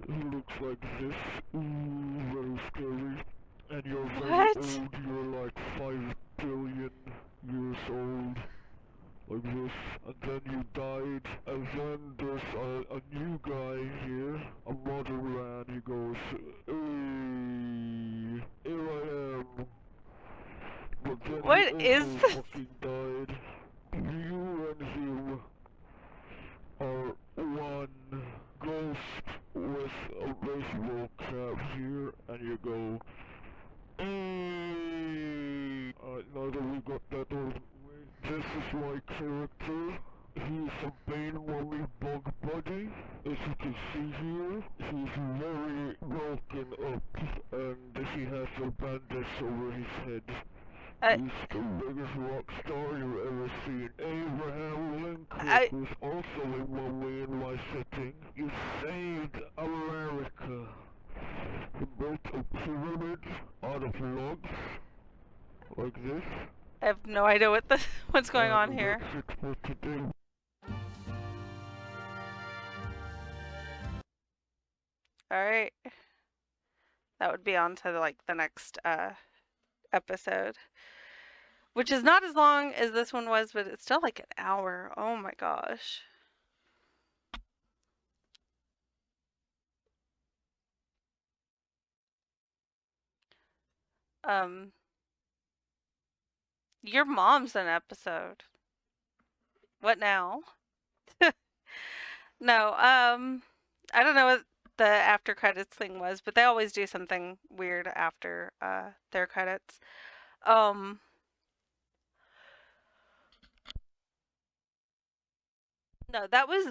who looks like this. Ooh, very scary. And you're very What? old. You're like 5 billion years old. Like this, and then you died, and then there's a new guy here, a modern man. He goes, hey, here I am. But then What he is also this? fucking died. You and him are one ghost with a baseball cap here, and you go, hey. Now that we got that out of the way, this is my character. He's a Bane Mummy Bug Buddy. As you can see here, he's very broken up, and he has a bandage over his head. He's the biggest rock star you've ever seen. Abraham Lincoln was also a mummy in my setting. You saved America. He built a pyramid out of logs, like this. I have no idea what's going on here. That's it for today. Alright. That would be on to like the next episode. Which is not as long as this one was, but it's still like an hour. Oh my gosh. Your mom's an episode. What now? No, I don't know what the after credits thing was, but they always do something weird after their credits. No, that was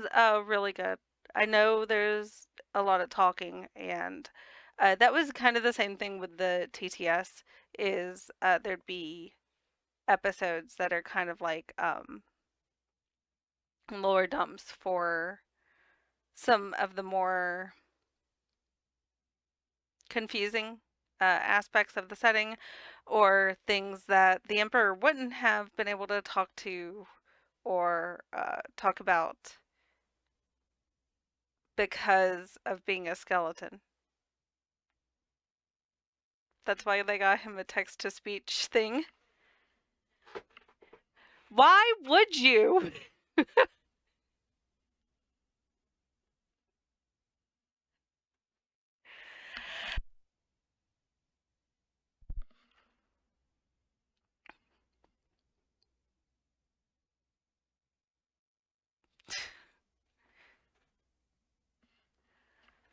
really good. I know there's a lot of talking, and that was kind of the same thing with the TTS. Is there'd be episodes that are kind of like lore dumps for some of the more confusing aspects of the setting, or things that the Emperor wouldn't have been able to talk to or talk about because of being a skeleton. That's why they got him a text-to-speech thing. Why would you?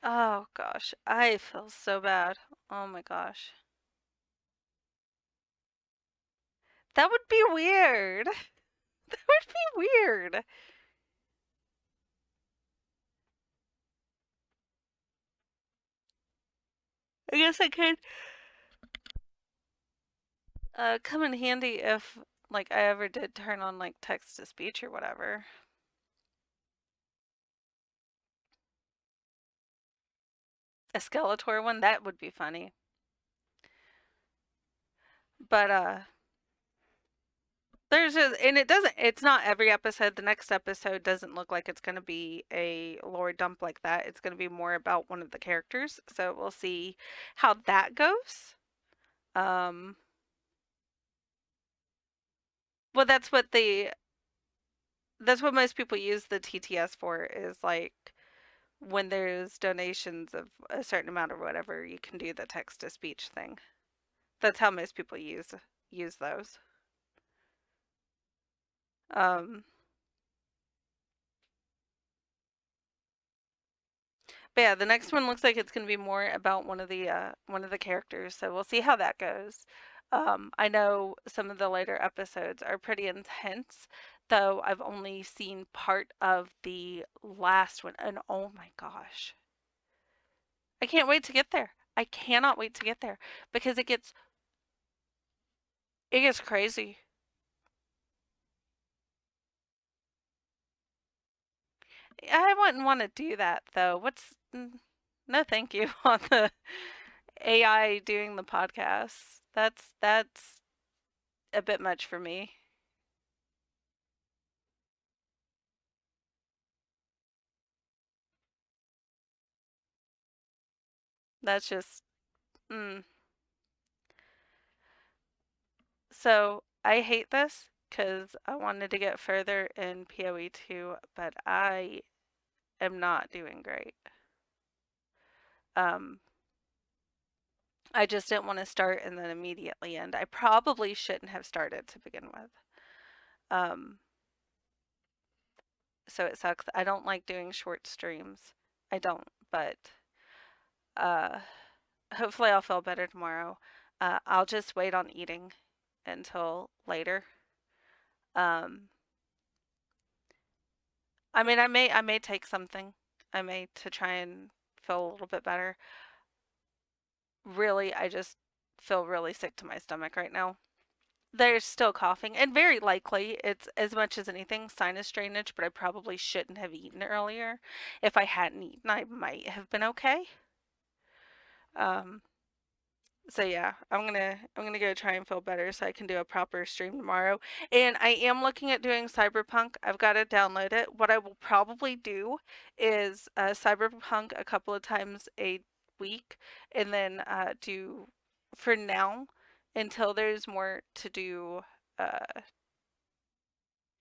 Oh gosh, I feel so bad. Oh my gosh. That would be weird. That would be weird. I guess it could come in handy if like I ever did turn on like text to speech or whatever. A Skeletor one, that would be funny. But there's just, and it's not every episode. The next episode doesn't look like it's going to be a lore dump like that. It's going to be more about one of the characters. So we'll see how that goes. Well, that's what most people use the TTS for, is like when there's donations of a certain amount or whatever, you can do the text to speech thing. That's how most people use those. But yeah, the next one looks like it's going to be more about one of the characters, so we'll see how that goes. I know some of the later episodes are pretty intense, though I've only seen part of the last one, and oh my gosh. I can't wait to get there. I cannot wait to get there because it gets crazy. I wouldn't want to do that though. No, thank you on the AI doing the podcast. That's a bit much for me. That's just, So I hate this because I wanted to get further in PoE 2, but I am not doing great. I just didn't want to start and then immediately end. I probably shouldn't have started to begin with. So it sucks. I don't like doing short streams. I don't, but hopefully I'll feel better tomorrow. I'll just wait on eating until later. I mean, I may take something. I may to try and feel a little bit better. Really, I just feel really sick to my stomach right now. There's still coughing, and very likely it's as much as anything sinus drainage, but I probably shouldn't have eaten earlier. If I hadn't eaten, I might have been okay. So yeah, I'm gonna go try and feel better so I can do a proper stream tomorrow. And I am looking at doing Cyberpunk. I've got to download it. What I will probably do is Cyberpunk a couple of times a week, and then do for now until there's more to do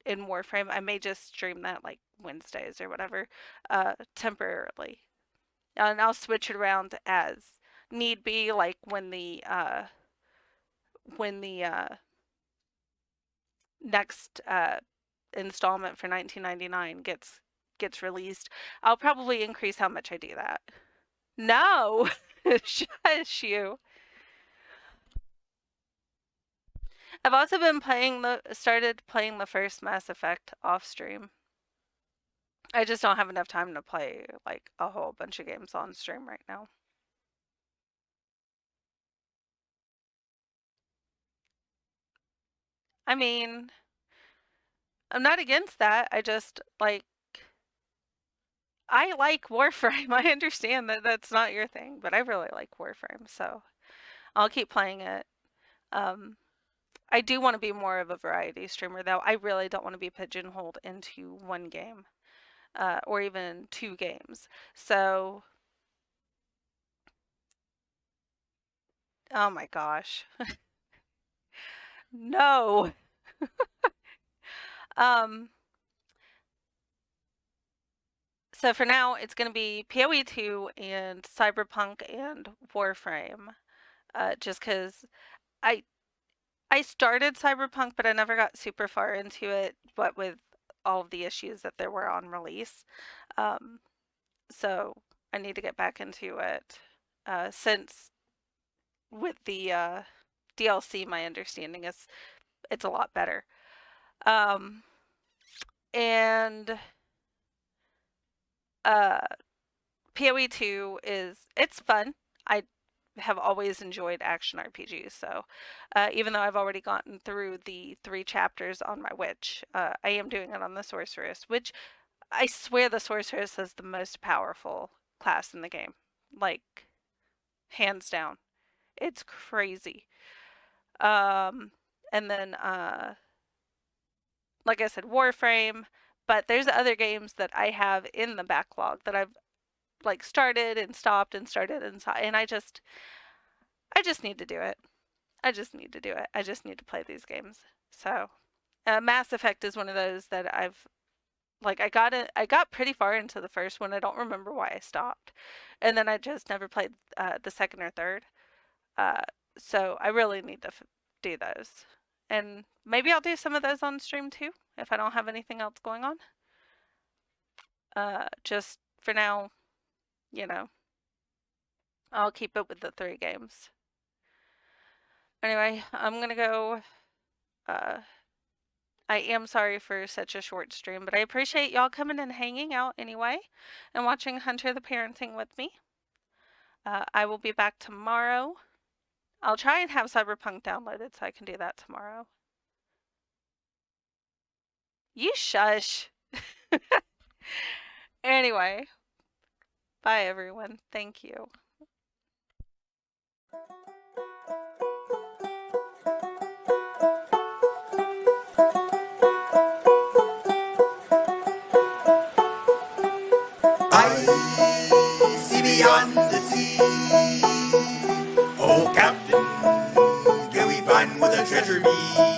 in Warframe. I may just stream that like Wednesdays or whatever temporarily, and I'll switch it around as need be, like when the next installment for 1999 gets released. I'll probably increase how much I do that. No, shush you. I've also been started playing the first Mass Effect off stream. I just don't have enough time to play like a whole bunch of games on stream right now. I mean, I'm not against that. I just like I like Warframe. I understand that that's not your thing, but I really like Warframe, so I'll keep playing it. I do want to be more of a variety streamer, though. I really don't want to be pigeonholed into one game or even two games. So, oh my gosh. No. um, so for now, it's going to be PoE 2 and Cyberpunk and Warframe. Just because I I started Cyberpunk, but I never got super far into it, what with all of the issues that there were on release. So I need to get back into it. Since with the DLC, my understanding is it's a lot better. And PoE 2 it's fun. I have always enjoyed action RPGs, so even though I've already gotten through the 3 chapters on my witch, I am doing it on the sorceress, which I swear the sorceress is the most powerful class in the game. Like, hands down. It's crazy. And then, like I said, Warframe, but there's other games that I have in the backlog that I've like started and stopped and started and stopped, and I just need to do it. I just need to do it. I just need to play these games. So, Mass Effect is one of those that I've like I got pretty far into the first one. I don't remember why I stopped, and then I just never played the second or third. So I really need to do those, and maybe I'll do some of those on stream too if I don't have anything else going on. Just for now, you know, I'll keep it with the 3 games. Anyway, I'm gonna go. I am sorry for such a short stream, but I appreciate y'all coming and hanging out anyway and watching Hunter the Parenting with me. I will be back tomorrow. I'll try and have Cyberpunk downloaded so I can do that tomorrow. You shush. Anyway, bye everyone. Thank you. beyond the sea. Oh, Captain, can we find where the treasure be?